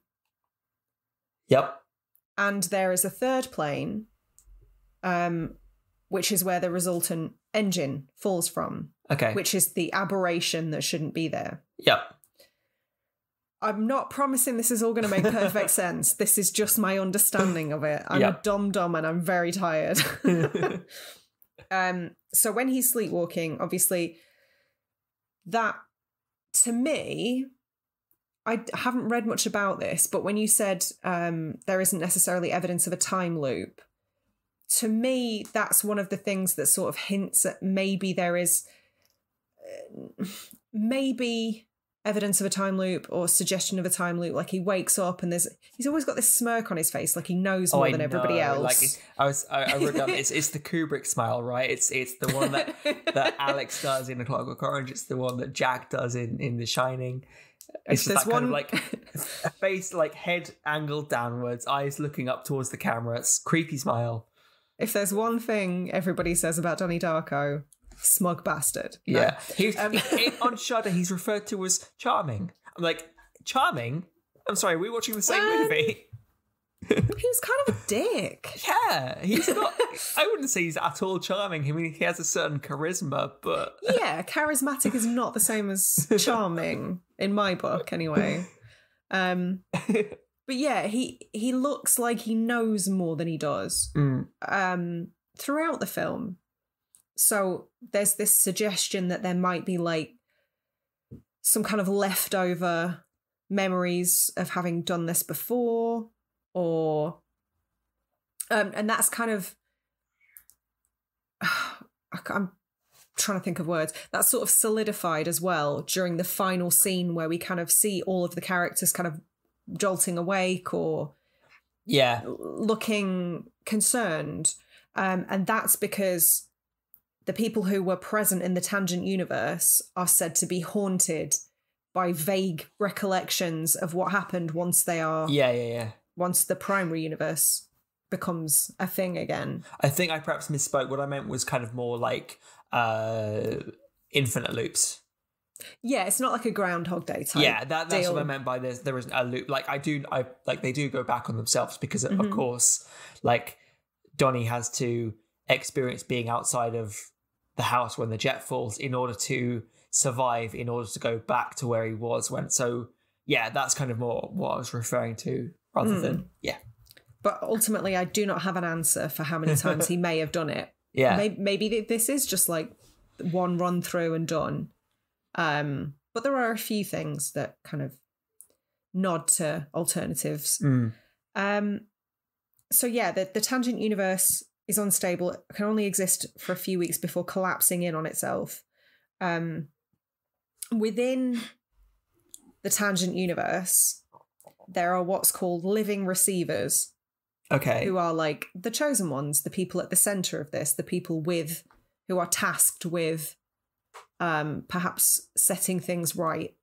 Yep. And there is a third plane, which is where the resultant engine falls from. Okay. Which is the aberration that shouldn't be there. Yep. I'm not promising this is all going to make perfect sense. This is just my understanding of it. I'm a dum-dum and I'm very tired. So when he's sleepwalking, obviously, that, to me, I haven't read much about this, but when you said there isn't necessarily evidence of a time loop, to me, that's one of the things that sort of hints at maybe there is maybe evidence of a time loop or suggestion of a time loop. Like he wakes up and he's always got this smirk on his face, like he knows more than everybody else. Like I wrote down it's the Kubrick smile, right? It's the one that Alex does in A Clockwork Orange. It's the one that Jack does in The Shining. It's just that kind of like a face, like head angled downwards, eyes looking up towards the camera. It's creepy smile. If there's one thing everybody says about Donnie Darko, smug bastard. Yeah. On Shudder, he's referred to as charming. I'm like, charming? I'm sorry, we're watching the same movie. He was kind of a dick. Yeah, he's not. I wouldn't say he's at all charming. I mean, he has a certain charisma, but yeah, charismatic is not the same as charming in my book, anyway. But yeah, he looks like he knows more than he does throughout the film. So there's this suggestion that there might be like some kind of leftover memories of having done this before, or and that's kind of I'm trying to think of words. That's sort of solidified as well during the final scene where we kind of see all of the characters kind of jolting awake or looking concerned, and that's because the people who were present in the tangent universe are said to be haunted by vague recollections of what happened once they are once the primary universe becomes a thing again. I think I perhaps misspoke. What I meant was kind of more like infinite loops. Yeah, it's not like a Groundhog Day type. Yeah, that's deal. What I meant by this. There isn't a loop. Like they do go back on themselves because of course, like Donnie has to experience being outside of the house when the jet falls in order to survive, in order to go back to where he was when. So yeah, that's kind of more what I was referring to rather than But ultimately, I do not have an answer for how many times he may have done it. Yeah. Maybe this is just like one run through and done. But there are a few things that kind of nod to alternatives. So yeah, the tangent universe is unstable. It can only exist for a few weeks before collapsing in on itself. Within the tangent universe, there are what's called living receivers. Okay. Who are like the chosen ones, the people at the center of this, the people who are tasked with perhaps setting things right.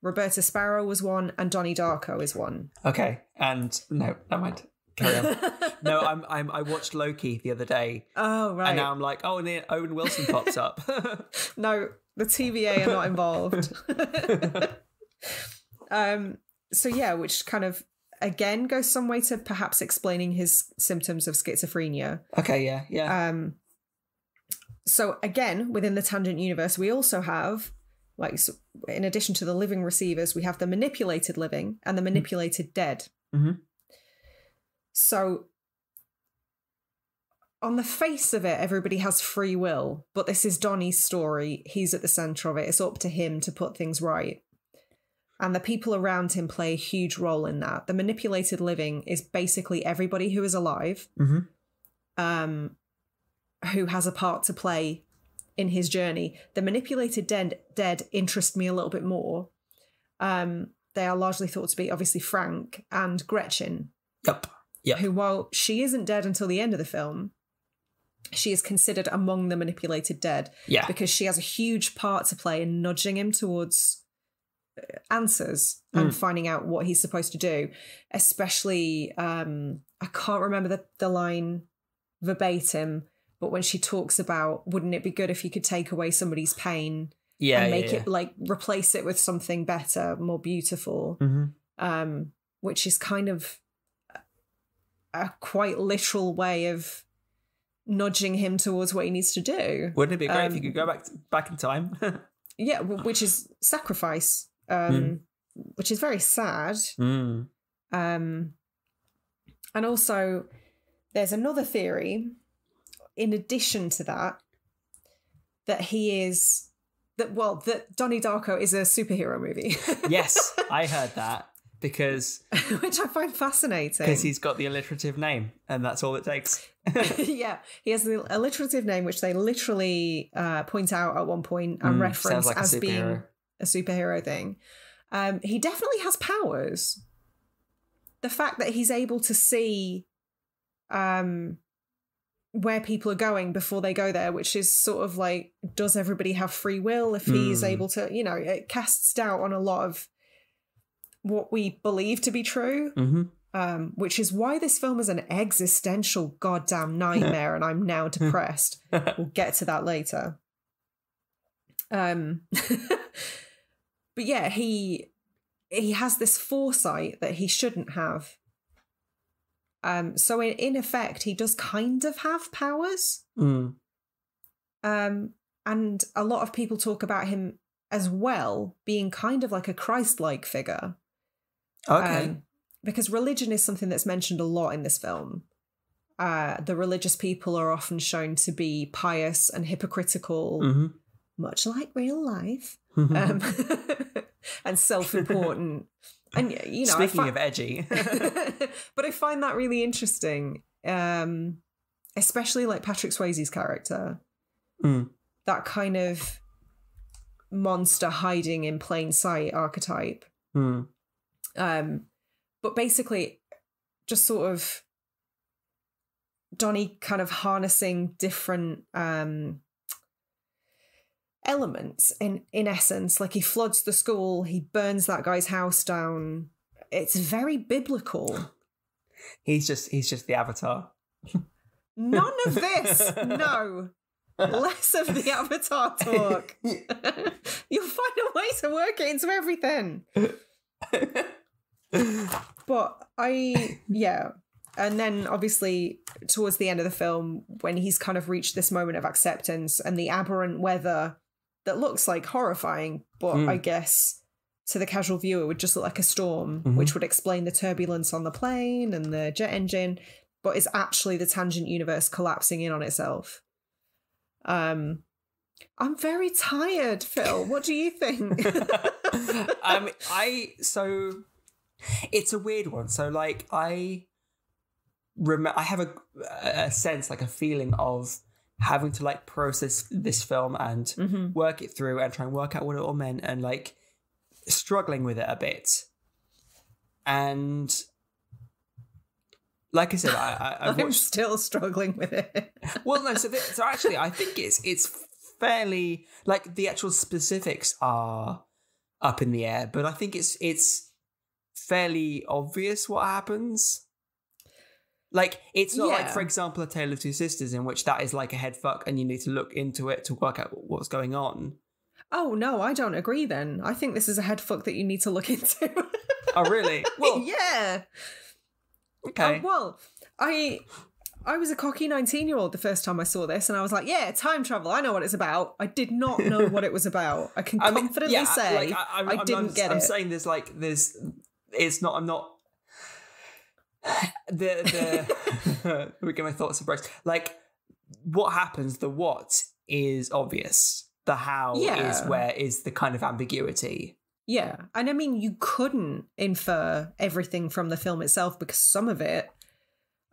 Roberta Sparrow was one, and Donnie Darko is one. Okay, and no, never mind. Carry on. No, I watched Loki the other day. Oh right. And now I'm like, oh, and then Owen Wilson pops up. No, the TVA are not involved. So yeah, which kind of again goes some way to perhaps explaining his symptoms of schizophrenia. Okay, yeah. So again, within the tangent universe, we also have, like, so in addition to the living receivers, we have the manipulated living and the manipulated dead. Mm-hmm. So on the face of it, everybody has free will, but this is Donnie's story. He's at the center of it. It's up to him to put things right. And the people around him play a huge role in that. The manipulated living is basically everybody who is alive, who has a part to play in his journey. The manipulated dead interest me a little bit more. They are largely thought to be obviously Frank and Gretchen. Yep. Who, while she isn't dead until the end of the film, she is considered among the manipulated dead. Yeah. Because she has a huge part to play in nudging him towards answers and finding out what he's supposed to do. Especially, I can't remember the line verbatim, but when she talks about, wouldn't it be good if you could take away somebody's pain and make it like replace it with something better, more beautiful, which is kind of a quite literal way of nudging him towards what he needs to do. Wouldn't it be great if you could go back in time? Yeah, which is sacrifice, which is very sad. And also, there's another theory, in addition to that Donnie Darko is a superhero movie. Yes, I heard that. Because which I find fascinating. Because he's got the alliterative name, and that's all it takes. Yeah, he has the alliterative name, which they literally point out at one point and reference like as being a superhero thing. He definitely has powers. The fact that he's able to see where people are going before they go there, which is sort of like, does everybody have free will if he is able to, it casts doubt on a lot of what we believe to be true, which is why this film is an existential goddamn nightmare, and I'm now depressed. We'll get to that later. But yeah, he has this foresight that he shouldn't have. So in effect, he does kind of have powers. And a lot of people talk about him as well being kind of like a Christ-like figure. Okay. Because religion is something that's mentioned a lot in this film. The religious people are often shown to be pious and hypocritical, much like real life, and self-important. And speaking of edgy, but I find that really interesting, especially like Patrick Swayze's character, that kind of monster hiding in plain sight archetype. But basically just sort of Donnie kind of harnessing different elements in essence. Like he floods the school, he burns that guy's house down. It's very biblical. He's just the Avatar. None of this. No. Less of the Avatar talk. You'll find a way to work it into everything. But and then obviously towards the end of the film, when he's kind of reached this moment of acceptance and the aberrant weather that looks like horrifying, but I guess to the casual viewer would just look like a storm, which would explain the turbulence on the plane and the jet engine, but it's actually the tangent universe collapsing in on itself. I'm very tired, Phil. What do you think? So it's a weird one. So like I have a sense, like a feeling of having to like process this film and work it through and try and work out what it all meant, and like struggling with it a bit. And like I said, I'm still struggling with it. Well, no. So actually, I think it's fairly, like, the actual specifics are up in the air, but I think it's fairly obvious what happens. Like, it's not like, for example, A Tale of Two Sisters, in which that is like a head fuck and you need to look into it to work out what's going on. Oh, no, I don't agree then. I think this is a head fuck that you need to look into. Oh, really? Well, yeah. Okay. Well, I was a cocky 19-year-old the first time I saw this, and I was like, yeah, time travel, I know what it's about. I did not know what it was about. I can confidently say like, I didn't get it. I'm saying it's not, I'm not, let me get my thoughts abreast. Like, what happens, the what is obvious. The how is the kind of ambiguity. Yeah, and I mean, you couldn't infer everything from the film itself because some of it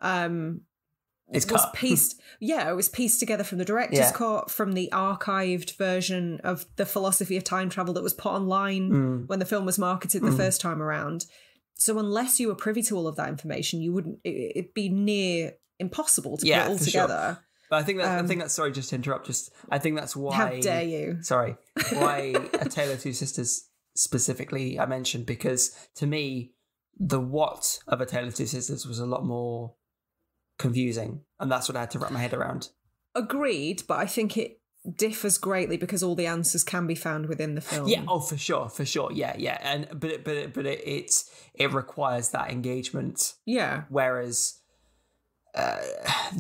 was pieced. It was pieced together from the director's cut, from the archived version of the philosophy of time travel that was put online when the film was marketed the first time around. So unless you were privy to all of that information, you wouldn't. It'd be near impossible to put it all together. Sure. But I think that's sorry, just to interrupt. I think that's why. How dare you? Sorry, why A Tale of Two Sisters specifically I mentioned, because to me the what of A Tale of Two Sisters was a lot more confusing, and that's what I had to wrap my head around. Agreed, but I think it differs greatly because all the answers can be found within the film. Yeah, for sure, yeah, and but it requires that engagement. Yeah, whereas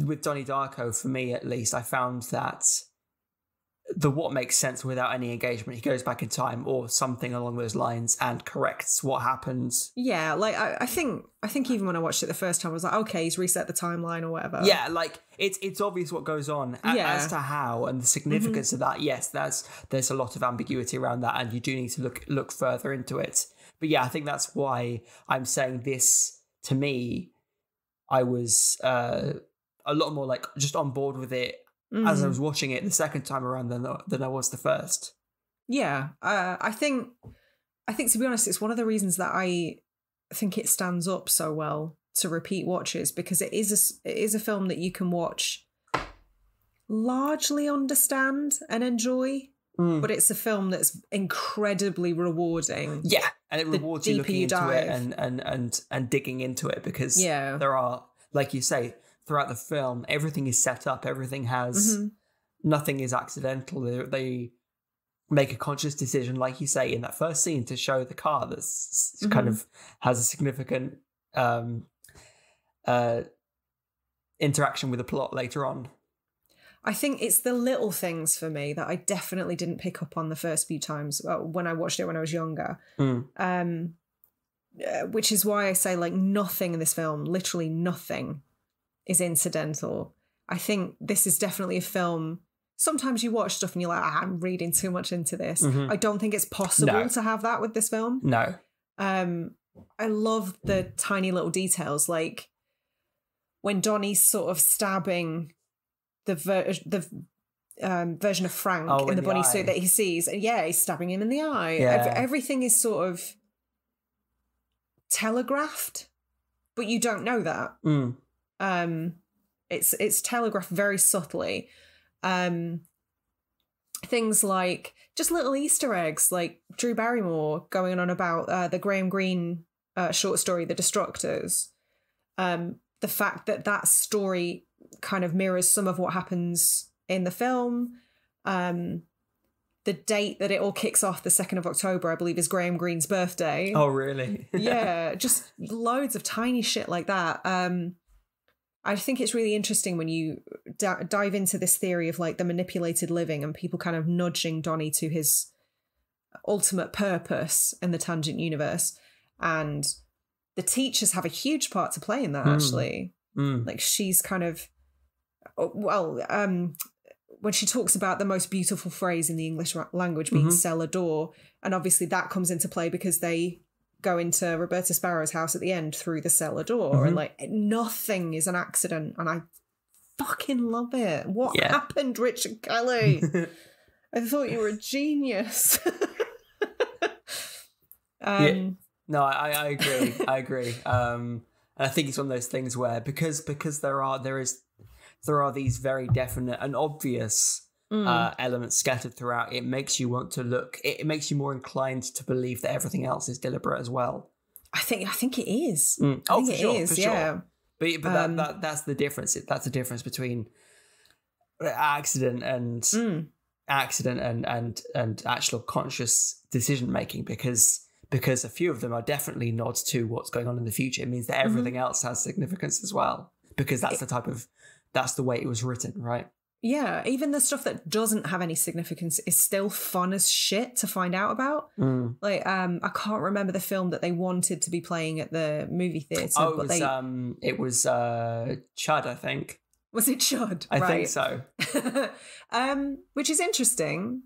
with Donnie Darko, for me at least, I found that the what makes sense without any engagement. He goes back in time or something along those lines and corrects what happens. Yeah, like I think even when I watched it the first time, I was like, okay, he's reset the timeline or whatever. Yeah, like it's obvious what goes on as to how and the significance of that. Yes, there's a lot of ambiguity around that, and you do need to look further into it. But yeah, I think that's why I'm saying this. To me, I was a lot more like just on board with it as I was watching it the second time around than I was the first. Yeah, I think to be honest, it's one of the reasons that I think it stands up so well to repeat watches, because it is a film that you can watch, largely understand and enjoy, but it's a film that's incredibly rewarding. Yeah, and it rewards you looking into it and digging into it, because there are, like you say, throughout the film, everything is set up, everything has, nothing is accidental. They make a conscious decision, like you say, in that first scene to show the car that's kind of has a significant interaction with the plot later on. I think it's the little things for me that I definitely didn't pick up on the first few times when I watched it when I was younger. Which is why I say, like, nothing in this film, literally nothing, is incidental. I think this is definitely a film. Sometimes you watch stuff and you're like, I'm reading too much into this. I don't think it's possible to have that with this film. No. I love the tiny little details, like when Donnie's sort of stabbing the version of Frank in the bunny suit that he sees. And he's stabbing him in the eye. Yeah. Everything is sort of telegraphed, but you don't know that. It's telegraphed very subtly. Things like just little Easter eggs, like Drew Barrymore going on about the Graham Greene short story, The Destructors. The fact that story kind of mirrors some of what happens in the film. The date that it all kicks off, the 2nd of October, I believe, is Graham Greene's birthday. Oh, really? Yeah, just loads of tiny shit like that. I think it's really interesting when you dive into this theory of like the manipulated living and people kind of nudging Donnie to his ultimate purpose in the tangent universe. And the teachers have a huge part to play in that, actually. Like, she's kind of, when she talks about the most beautiful phrase in the English language being cellar door, and obviously that comes into play because they go into Roberta Sparrow's house at the end through the cellar door, and like nothing is an accident, and I fucking love it. What happened, Richard Kelly? I thought you were a genius. No, I agree. I agree. And I think it's one of those things where because there are these very definite and obvious elements scattered throughout, it makes you want to look. It makes you more inclined to believe that everything else is deliberate as well. I think it is. For sure. But that's the difference. That's the difference between accident and actual conscious decision making, because a few of them are definitely nods to what's going on in the future. It means that everything else has significance as well, because that's the way it was written, right? Yeah, even the stuff that doesn't have any significance is still fun as shit to find out about. Like, I can't remember the film that they wanted to be playing at the movie theatre. Oh, it was Chud, I think. Was it Chud? I think so. Which is interesting,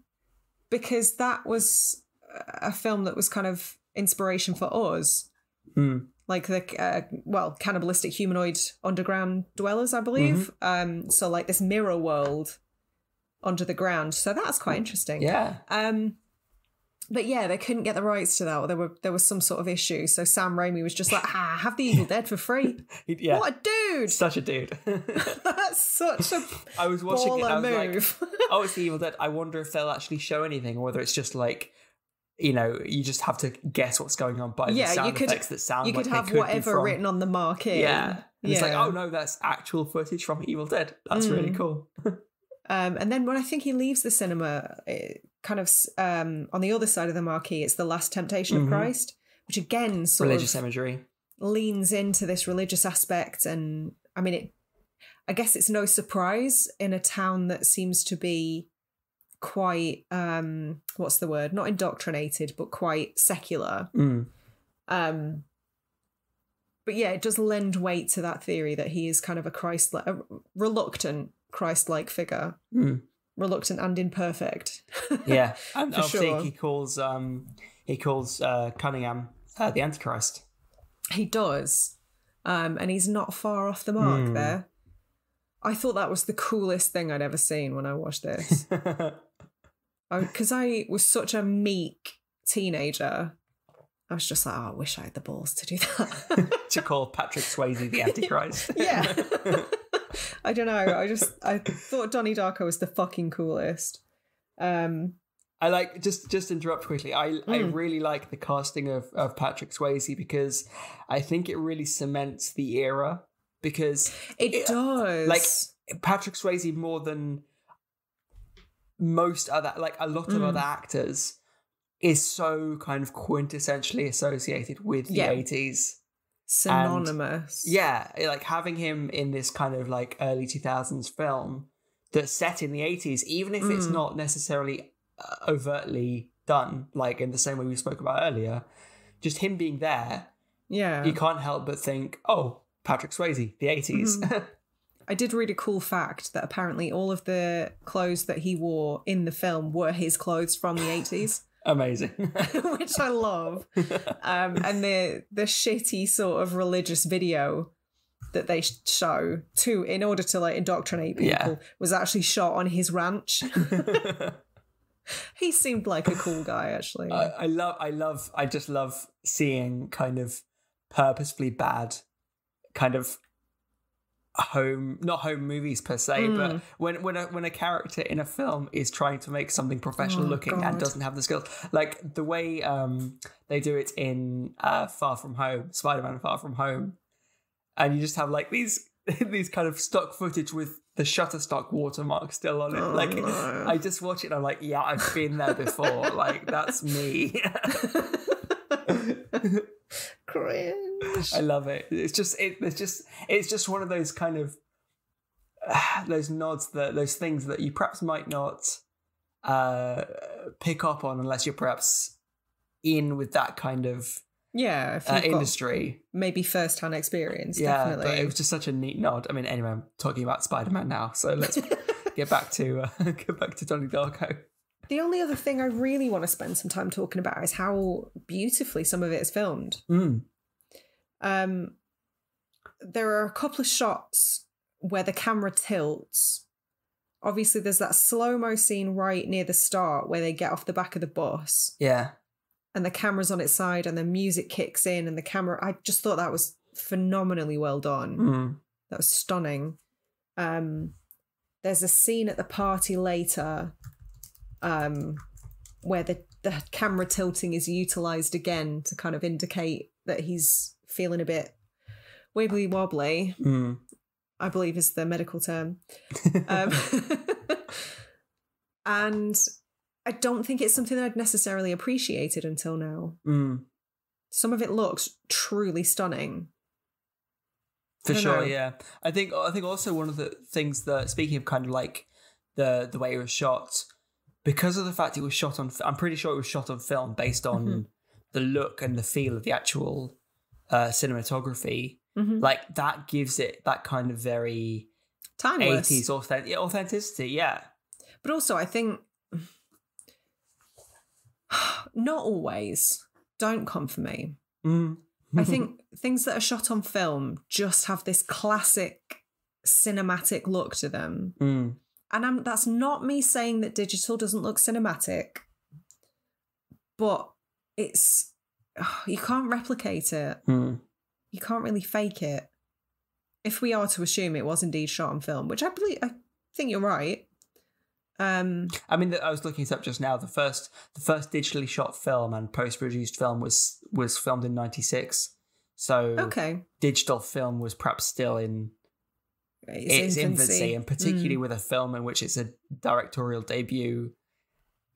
because that was a film that was kind of inspiration for us. Like the cannibalistic humanoid underground dwellers, I believe. So like this mirror world under the ground. So that's quite interesting. Yeah. But yeah, they couldn't get the rights to that, or there was some sort of issue. So Sam Raimi was just like, have the Evil Dead for free. Yeah. What a dude! Such a dude. That's such a I was watching it. I was move. like, oh, it's the Evil Dead. I wonder if they'll actually show anything, or whether it's just like, you just have to guess what's going on by the sound effects that sound like they could be from. You could have whatever written on the marquee. Yeah. And it's like, oh no, that's actual footage from Evil Dead. That's really cool. And then when I think he leaves the cinema, it kind of on the other side of the marquee, it's The Last Temptation of Christ, which again sort religious of imagery leans into this religious aspect. And I mean, I guess it's no surprise in a town that seems to be quite what's the word, not indoctrinated, but quite secular. But yeah, it does lend weight to that theory that he is kind of a reluctant Christ-like figure, reluctant and imperfect. Yeah, and for sure. He calls Cunningham the Antichrist. He does, and he's not far off the mark there. I thought that was the coolest thing I'd ever seen when I watched this. Because I was such a meek teenager. I was just like, I wish I had the balls to do that. To call Patrick Swayze the Antichrist. Yeah. I don't know. I thought Donnie Darko was the fucking coolest. I like, just interrupt quickly. I really like the casting of Patrick Swayze, because I think it really cements the era. Because it does. Like, Patrick Swayze, more than most other, like a lot of other actors, is so kind of quintessentially associated with the 80s. Synonymous. And, like having him in this kind of like early 2000s film that's set in the 80s, even if it's not necessarily overtly done, like in the same way we spoke about earlier, just him being there, you can't help but think, oh, Patrick Swayze, the 80s. I did read a cool fact that apparently all of the clothes that he wore in the film were his clothes from the 80s. Amazing. Which I love. And the shitty sort of religious video that they show in order to like indoctrinate people was actually shot on his ranch. He seemed like a cool guy, actually. I just love seeing kind of purposefully bad kind of not home movies per se, but when a character in a film is trying to make something professional looking and doesn't have the skills, like the way they do it in Far From Home, Spider-Man Far From Home, and you just have like these kind of stock footage with the Shutterstock watermark still on it. I just watch it and I'm like, yeah, I've been there before. Like, that's me. Cringe. I love it. It's just one of those kind of those nods, those things that you perhaps might not pick up on unless you're perhaps in with that kind of if you've industry. Got maybe first-hand experience, yeah, definitely. But it was just such a neat nod. I mean, anyway, I'm talking about Spider-Man now, so let's get back to Donnie Darko. The only other thing I really want to spend some time talking about is how beautifully some of it is filmed. There are a couple of shots where the camera tilts. Obviously, there's that slow-mo scene right near the start where they get off the back of the bus. Yeah. And the camera's on its side and the music kicks in and the camera... I just thought that was phenomenally well done. That was stunning. There's a scene at the party later where the camera tilting is utilised again to kind of indicate that he's feeling a bit wibbly wobbly, I believe is the medical term. And I don't think it's something that I'd necessarily appreciated until now. Some of it looks truly stunning. For sure, yeah. I think also one of the things that, speaking of kind of like the way it was shot, because of the fact it was shot on, I'm pretty sure it was shot on film based on the look and the feel of the actual cinematography. Like that gives it that kind of very timeless 80s authenticity, yeah. But also I think not always. Don't come for me. I think things that are shot on film just have this classic cinematic look to them. And that's not me saying that digital doesn't look cinematic, but it's you can't replicate it. You can't really fake it. If we are to assume it was indeed shot on film, which I think you're right. I mean, I was looking it up just now. The first digitally shot film and post-produced film was filmed in 1996. So digital film was perhaps still in its infancy, and particularly with a film in which it's a directorial debut,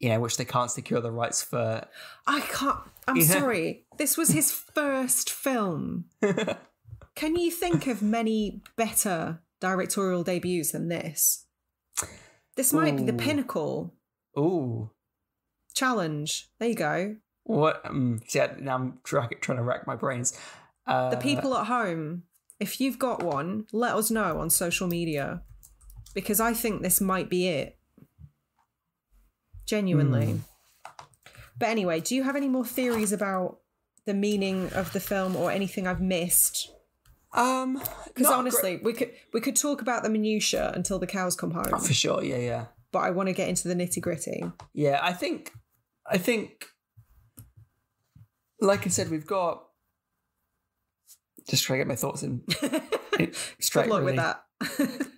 which they can't secure the rights for. I'm sorry. This was his first film. Can you think of many better directorial debuts than this? This might be the pinnacle. Challenge. There you go. What? Now I'm trying to rack my brains. The people at home, if you've got one, let us know on social media, because I think this might be it. Genuinely. But anyway, do you have any more theories about the meaning of the film or anything I've missed? Because honestly, we could talk about the minutiae until the cows come home. Oh, for sure, yeah. But I want to get into the nitty-gritty. Yeah, I think, like I said, we've got. Just trying to get my thoughts in straight. Good luck with that.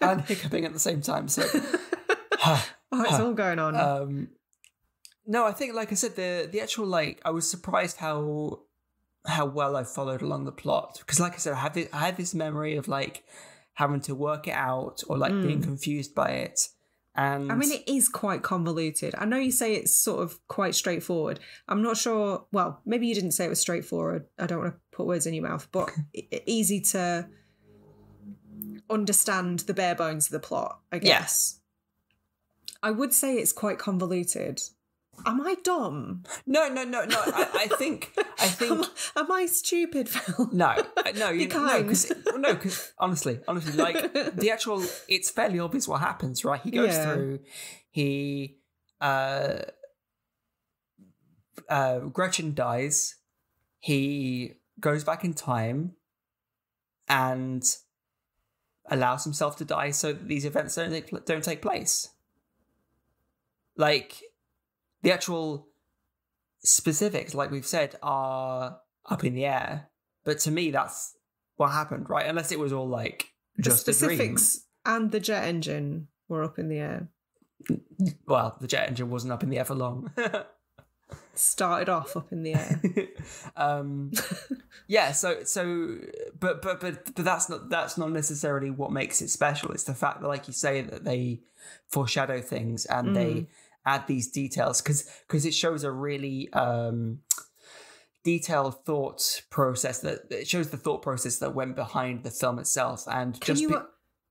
And hiccuping at the same time. So, it's all going on. No, I think, like I said, the actual I was surprised how well I followed along the plot, because, like I said, I had this memory of having to work it out or being confused by it. And I mean, it is quite convoluted. I know you say it's sort of quite straightforward. I'm not sure. Well, maybe you didn't say it was straightforward. I don't want to put words in your mouth, but easy to understand the bare bones of the plot, I guess. Yeah. I would say it's quite convoluted. Am I dumb? No. I think. Am I stupid, Phil? No. Because honestly, the actual, it's fairly obvious what happens, right? He goes through. Gretchen dies. He goes back in time and allows himself to die so that these events don't take place. The actual specifics, like we've said, are up in the air. But to me, that's what happened, right? Unless it was all just a dream. The specifics and the jet engine were up in the air. Well, the jet engine wasn't up in the air for long. Started off up in the air. Yeah. So, but that's not necessarily what makes it special. It's the fact that, like you say, that they foreshadow things and they add these details because it shows a really detailed thought process, that it shows the thought process that went behind the film itself. And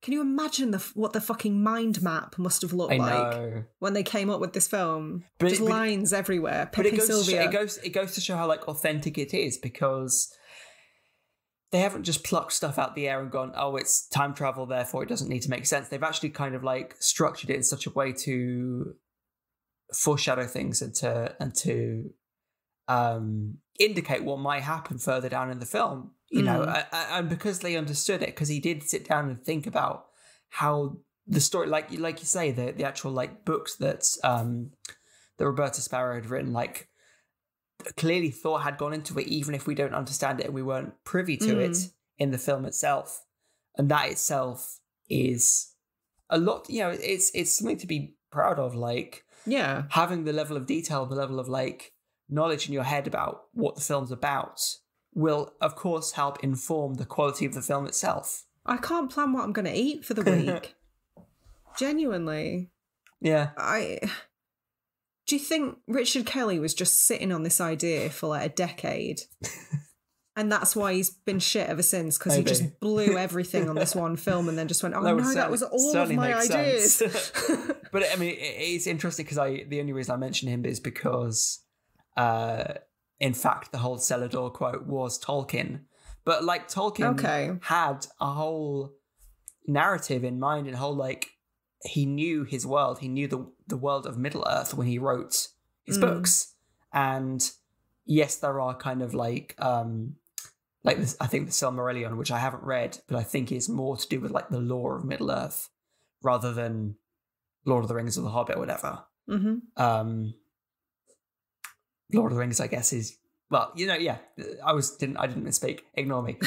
Can you imagine what the fucking mind map must have looked like when they came up with this film? Just lines everywhere. But it goes to show how like authentic it is, because they haven't just plucked stuff out the air and gone, oh, it's time travel, therefore it doesn't need to make sense. They've actually kind of like structured it in such a way to foreshadow things and to indicate what might happen further down in the film. You know, and because they understood it, because he did sit down and think about how the story, like you say, the actual like books that Roberta Sparrow had written, like clearly thought had gone into it, even if we don't understand it and we weren't privy to it in the film itself. And that itself is a lot. You know, it's something to be proud of. Like, yeah, having the level of detail, the level of like knowledge in your head about what the film's about will, of course, help inform the quality of the film itself. I can't plan what I'm going to eat for the week. Genuinely. Yeah. Do you think Richard Kelly was just sitting on this idea for like a decade? And that's why he's been shit ever since, because he just blew everything on this one film and then just went, that was all of my ideas. But I mean, it's interesting because the only reason I mention him is because in fact, the whole cellar door quote was Tolkien. But like Tolkien had a whole narrative in mind, and whole like he knew his world. He knew the world of Middle Earth when he wrote his books. And yes, there are kind of like this, I think the Silmarillion, which I haven't read, but I think is more to do with like the lore of Middle Earth rather than Lord of the Rings or The Hobbit or whatever. Lord of the Rings, I guess, is, well, you know, yeah, I didn't misspeak. Ignore me.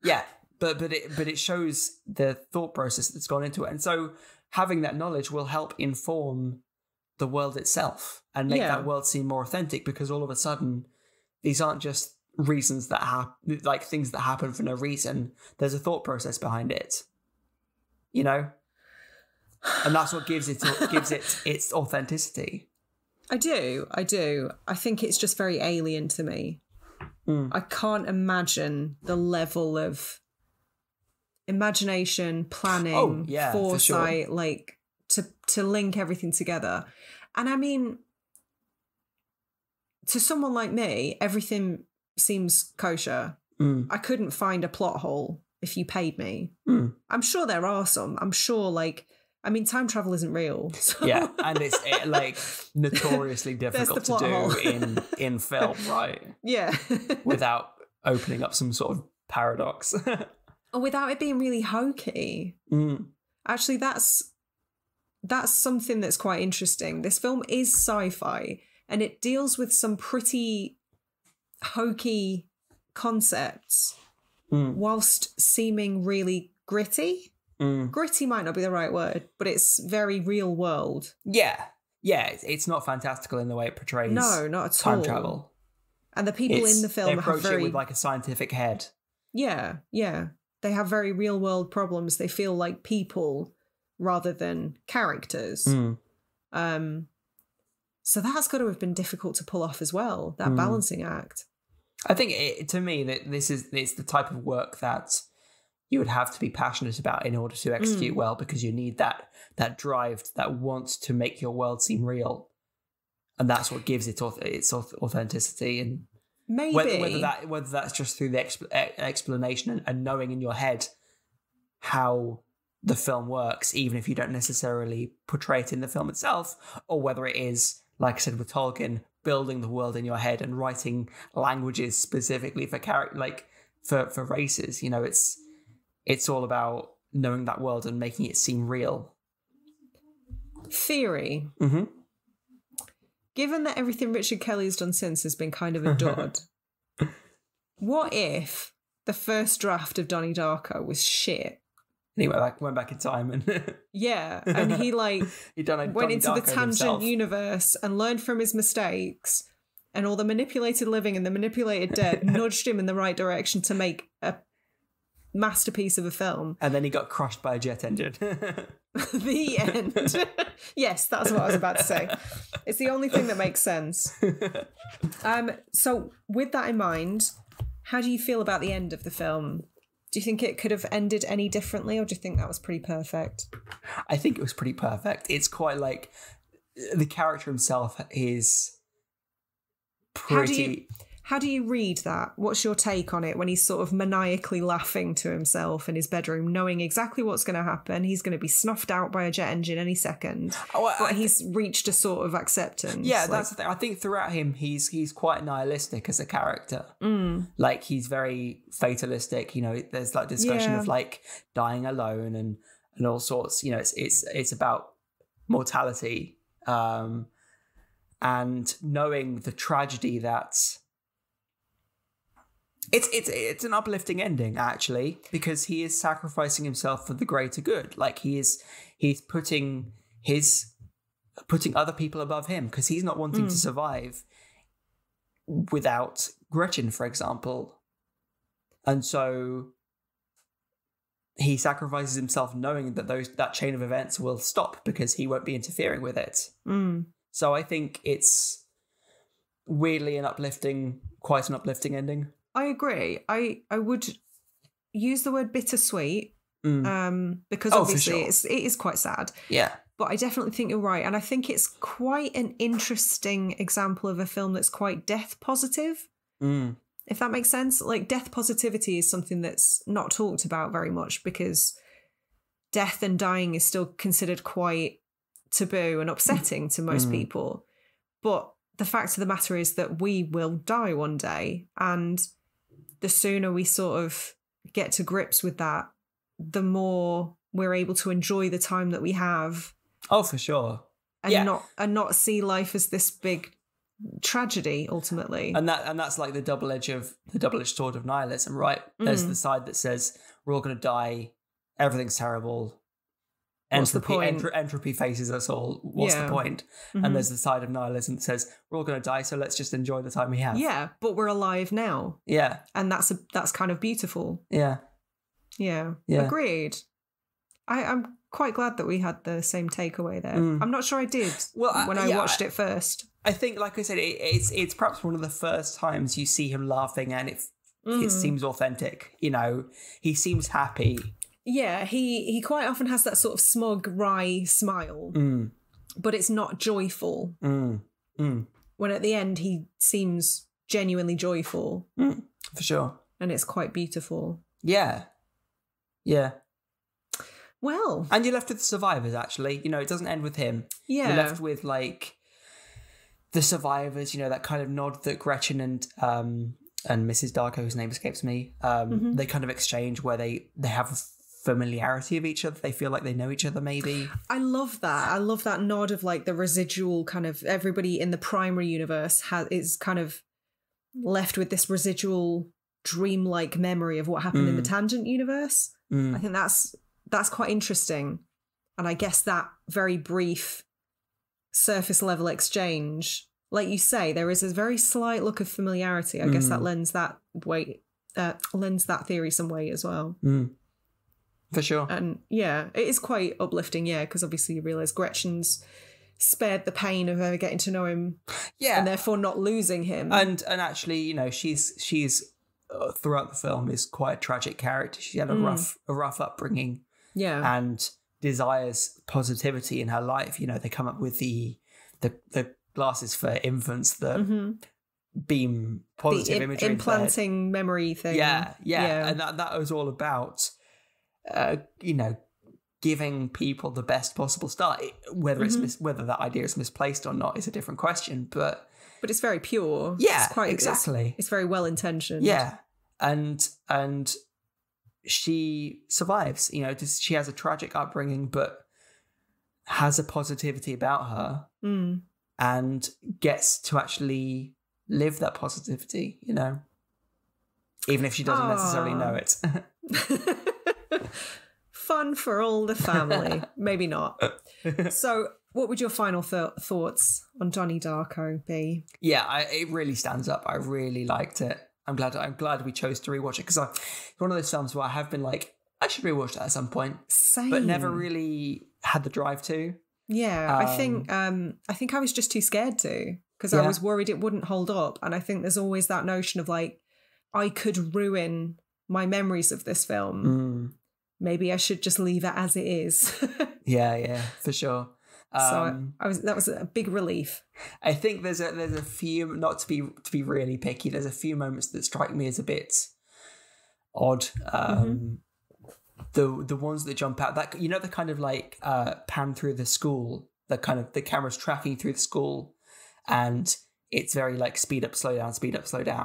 Yeah, but it shows the thought process that's gone into it, and so having that knowledge will help inform the world itself and make that world seem more authentic, because all of a sudden these aren't just reasons that like things that happen for no reason. There's a thought process behind it, you know, and that's what gives it its authenticity. I do. I think it's just very alien to me. I can't imagine the level of imagination, planning, foresight, sure, like to link everything together. And I mean, to someone like me, everything seems kosher. I couldn't find a plot hole if you paid me. I'm sure there are some. I'm sure, like, I mean, time travel isn't real. So. Yeah, and it's like notoriously difficult to do in film, right? Yeah. Without opening up some sort of paradox. Or without it being really hokey. Actually, that's something that's quite interesting. This film is sci-fi, and it deals with some pretty hokey concepts whilst seeming really gritty. Gritty might not be the right word, but it's very real world. Yeah, it's not fantastical in the way it portrays. No, not at time all. Travel, and the people in the film they approach have it with like a scientific head. Yeah, they have very real world problems. They feel like people rather than characters. So that's got to have been difficult to pull off as well. That balancing act. I think to me that it's the type of work that you would have to be passionate about in order to execute well, because you need that drive that wants to make your world seem real, and that's what gives it its authenticity. And maybe whether that's just through the explanation and knowing in your head how the film works, even if you don't necessarily portray it in the film itself, or whether it is, like I said with Tolkien, building the world in your head and writing languages specifically for for races. You know, it's all about knowing that world and making it seem real. Theory. Given that everything Richard Kelly's done since has been kind of a dud, what if the first draft of Donnie Darko was shit? And he went back in time and yeah, and he went into the tangent himself. Universe and learned from his mistakes, and all the manipulated living and the manipulated dead nudged him in the right direction to make a masterpiece of a film. And then he got crushed by a jet engine. The end. Yes, that's what I was about to say. It's the only thing that makes sense. So with that in mind, how do you feel about the end of the film? Do you think it could have ended any differently, or do you think that was pretty perfect? I think it was pretty perfect. It's quite like the character himself is pretty... How do you read that? What's your take on it when he's sort of maniacally laughing to himself in his bedroom, knowing exactly what's going to happen? He's going to be snuffed out by a jet engine any second. But he's reached a sort of acceptance. Yeah, that's the thing. I think throughout him, he's quite nihilistic as a character. Like, he's very fatalistic. You know, there's like discussion of like dying alone and all sorts. You know, it's about mortality, and knowing the tragedy that's... It's an uplifting ending, actually, because he is sacrificing himself for the greater good. Like, he's putting other people above him, because he's not wanting to survive without Gretchen, for example. And so he sacrifices himself knowing that that chain of events will stop because he won't be interfering with it. So I think it's weirdly quite an uplifting ending. I agree. I would use the word bittersweet, because obviously it is quite sad. Yeah. But I definitely think you're right. And I think it's quite an interesting example of a film that's quite death positive, if that makes sense. Like, death positivity is something that's not talked about very much, because death and dying is still considered quite taboo and upsetting to most people. But the fact of the matter is that we will die one day, and the sooner we sort of get to grips with that, the more we're able to enjoy the time that we have. Oh, for sure. And not see life as this big tragedy ultimately. And that's like the double-edged sword of nihilism, right? There's the side that says we're all going to die, everything's terrible. What's the point? Entropy faces us all. What's the point? And there's the side of nihilism that says we're all going to die, so let's just enjoy the time we have. Yeah, but we're alive now. Yeah, and that's kind of beautiful. Yeah. Agreed. I'm quite glad that we had the same takeaway there. I'm not sure I did when I watched it first. I think, like I said, it's perhaps one of the first times you see him laughing, and it seems authentic. You know, he seems happy. Yeah, he quite often has that sort of smug, wry smile, but it's not joyful. When at the end he seems genuinely joyful. For sure. And it's quite beautiful. Yeah. Well. And you're left with the survivors, actually. You know, it doesn't end with him. Yeah. You're left with, like, the survivors, you know, that kind of nod that Gretchen and Mrs. Darko, whose name escapes me, they kind of exchange where they have a familiarity of each other. They feel like they know each other, maybe. I love that. I love that nod of, like, the residual kind of everybody in the primary universe is kind of left with this residual dreamlike memory of what happened in the tangent universe. I think that's quite interesting. And I guess that very brief surface level exchange, like you say, there is a very slight look of familiarity. I guess that lends that theory some weight as well. For sure. And yeah, it is quite uplifting, because obviously you realise Gretchen's spared the pain of ever getting to know him, and therefore not losing him. And actually, you know, she's throughout the film is quite a tragic character. She had a rough upbringing, and desires positivity in her life. You know, they come up with the glasses for infants that beam positive imagery, implanting memory thing. Yeah, and that was all about, you know, giving people the best possible start. Whether whether that idea is misplaced or not is a different question, but it's very pure. Yeah, it's quite, exactly. It's very well intentioned. Yeah, and she survives. You know, she has a tragic upbringing, but has a positivity about her, and gets to actually live that positivity. You know, even if she doesn't necessarily know it. Fun for all the family. Maybe not. So what would your final thoughts on Donnie Darko be? Yeah, it really stands up. I really liked it. I'm glad we chose to rewatch it, because it's one of those films where I have been like, I should rewatch that at some point. Same. But never really had the drive to. Yeah, I think I was just too scared to, because I was worried it wouldn't hold up. And I think there's always that notion of, like, I could ruin my memories of this film, maybe I should just leave it as it is. Yeah, for sure. That was a big relief. I think there's a few, not to be really picky, there's a few moments that strike me as a bit odd. The ones that jump out, that, you know, the kind of like pan through the school, the kind of the camera's tracking through the school, and it's very like speed up, slow down.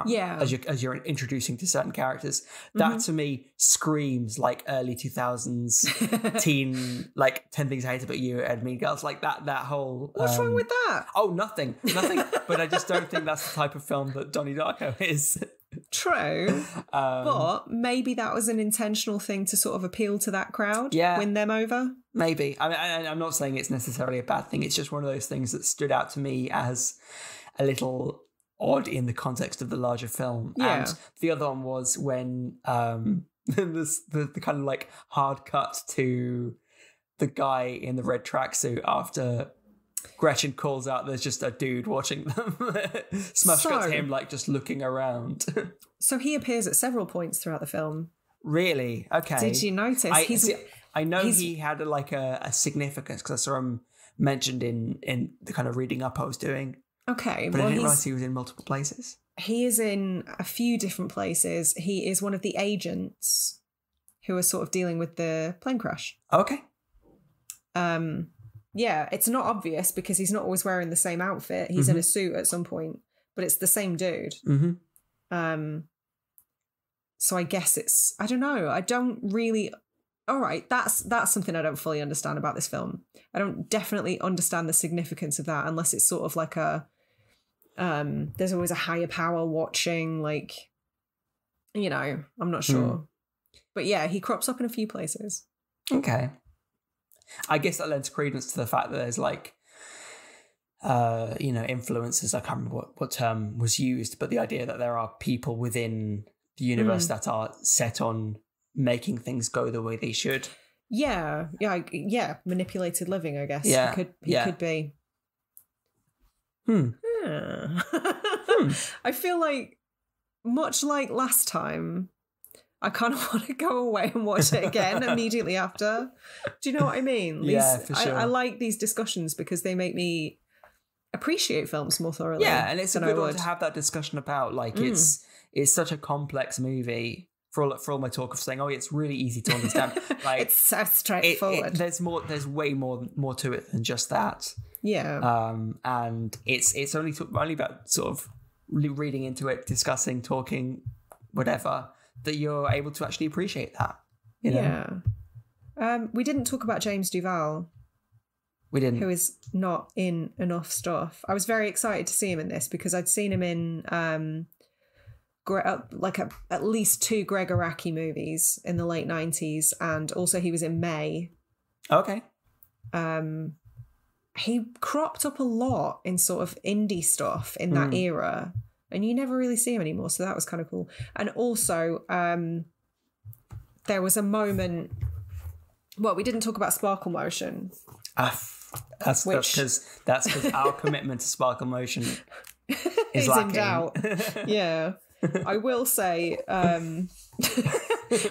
Yeah. As you're introducing to certain characters. That to me screams like early 2000s teen, like 10 Things I Hate About You and Mean Girls, like that whole. What's wrong with that? Oh, nothing. But I just don't think that's the type of film that Donnie Darko is. True. But maybe that was an intentional thing to sort of appeal to that crowd. Yeah. Win them over. Maybe. I mean, I'm not saying it's necessarily a bad thing. It's just one of those things that stood out to me as a little odd in the context of the larger film. Yeah. And the other one was when the kind of like hard cut to the guy in the red tracksuit after Gretchen calls out there's just a dude watching them. Smash cut to him like just looking around. So he appears at several points throughout the film. Really? Okay. Did you notice? I know he had a significance because I saw him mentioned in the kind of reading up I was doing. Okay. But I didn't realise he was in multiple places. He is in a few different places. He is one of the agents who are sort of dealing with the plane crash. Okay. Yeah, it's not obvious because he's not always wearing the same outfit. He's in a suit at some point, but it's the same dude. So I guess it's, I don't know. I don't really. All right, that's something I don't fully understand about this film. I don't definitely understand the significance of that unless it's sort of like a there's always a higher power watching, like, you know, I'm not sure. But yeah, he crops up in a few places. Okay. I guess that lends credence to the fact that there's like you know, influences. I can't remember what term was used, but the idea that there are people within the universe that are set on making things go the way they should. Yeah, manipulated living, I guess. Yeah, he could be. I feel like, much like last time, I kind of want to go away and watch it again immediately after. Do you know what I mean? For sure. I like these discussions because they make me appreciate films more thoroughly. Yeah, and it's a good one to have that discussion about. Like, it's such a complex movie. For all my talk of saying, oh, it's really easy to understand. Like, it's so straightforward. There's way more to it than just that. Yeah. And it's only about sort of reading into it, discussing, talking, whatever, that you're able to actually appreciate that. You know? Yeah. We didn't talk about James Duval. We didn't. Who is not in enough stuff. I was very excited to see him in this because I'd seen him in at least 2 Greg Araki movies in the late 90s, and also he was in May. Okay. He cropped up a lot in sort of indie stuff in that era, and you never really see him anymore, so that was kind of cool. And also there was a moment, well, we didn't talk about Sparkle Motion. That's because our commitment to Sparkle Motion is in doubt. Yeah. I will say,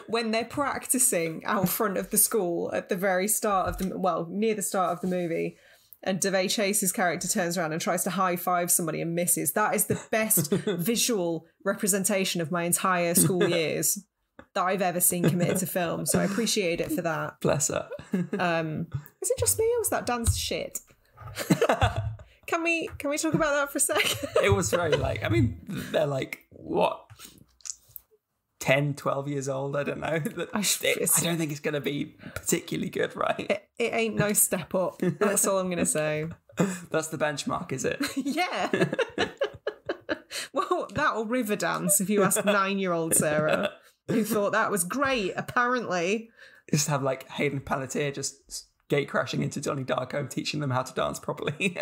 when they're practicing out front of the school at the very start of near the start of the movie, and Devay Chase's character turns around and tries to high-five somebody and misses, that is the best visual representation of my entire school years that I've ever seen committed to film. So I appreciate it for that. Bless her. Is it just me or was that dance shit? Can we talk about that for a second? It was very like, I mean, they're like, what, 10, 12 years old? I don't know. I don't think it's going to be particularly good, right? It ain't no step up. That's all I'm going to say. That's the benchmark, is it? Yeah. Well, that'll river dance if you ask 9-year-old Sarah, who thought that was great, apparently. Just have like Hayden Panettiere just gate crashing into Donnie Darko, teaching them how to dance properly.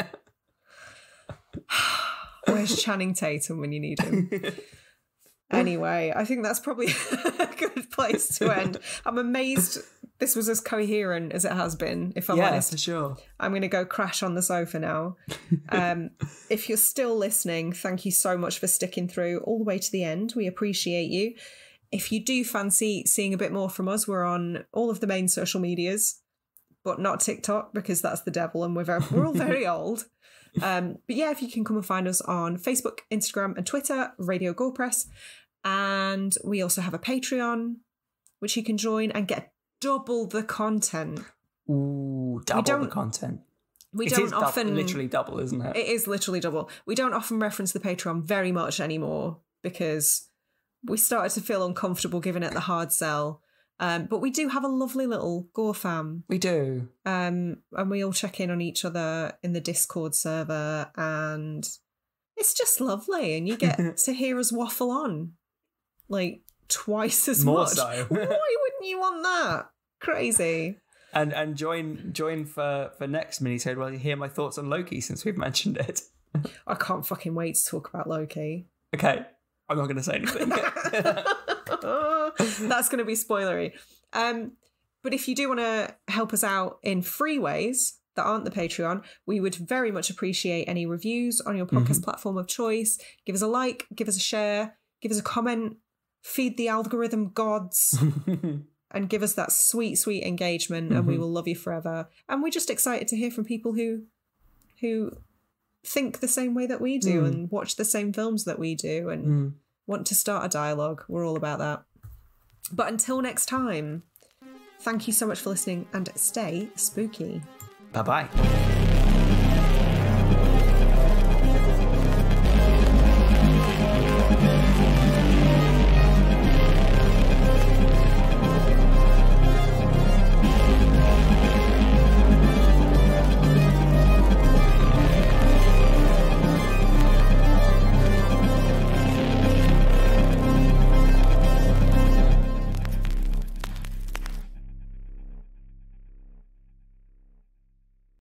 Where's Channing Tatum when you need him? Anyway, I think that's probably a good place to end. I'm amazed this was as coherent as it has been, if I'm honest. Yeah, for sure. I'm going to go crash on the sofa now. If you're still listening, thank you so much for sticking through all the way to the end. We appreciate you. If you do fancy seeing a bit more from us, we're on all of the main social medias, but not TikTok because that's the devil and we're all very old. But yeah, if you can come and find us on Facebook, Instagram and Twitter, Radio Gorepress. And we also have a Patreon, which you can join and get double the content. Ooh, double the content. We don't often... literally double, isn't it? It is literally double. We don't often reference the Patreon very much anymore because we started to feel uncomfortable giving it the hard sell. But we do have a lovely little Gore-fam. We do. And we all check in on each other in the Discord server and it's just lovely. And you get to hear us waffle on like twice as More much. so. Why wouldn't you want that? Crazy. And join for next minisode where you hear my thoughts on Loki since we've mentioned it. I can't fucking wait to talk about Loki. Okay. I'm not going to say anything. That's going to be spoilery. But if you do want to help us out in free ways that aren't the Patreon, we would very much appreciate any reviews on your podcast platform of choice. Give us a like, give us a share, give us a comment, feed the algorithm gods, and give us that sweet, sweet engagement, and we will love you forever. And we're just excited to hear from people who think the same way that we do and watch the same films that we do and want to start a dialogue. We're all about that. But until next time, thank you so much for listening and stay spooky. Bye-bye.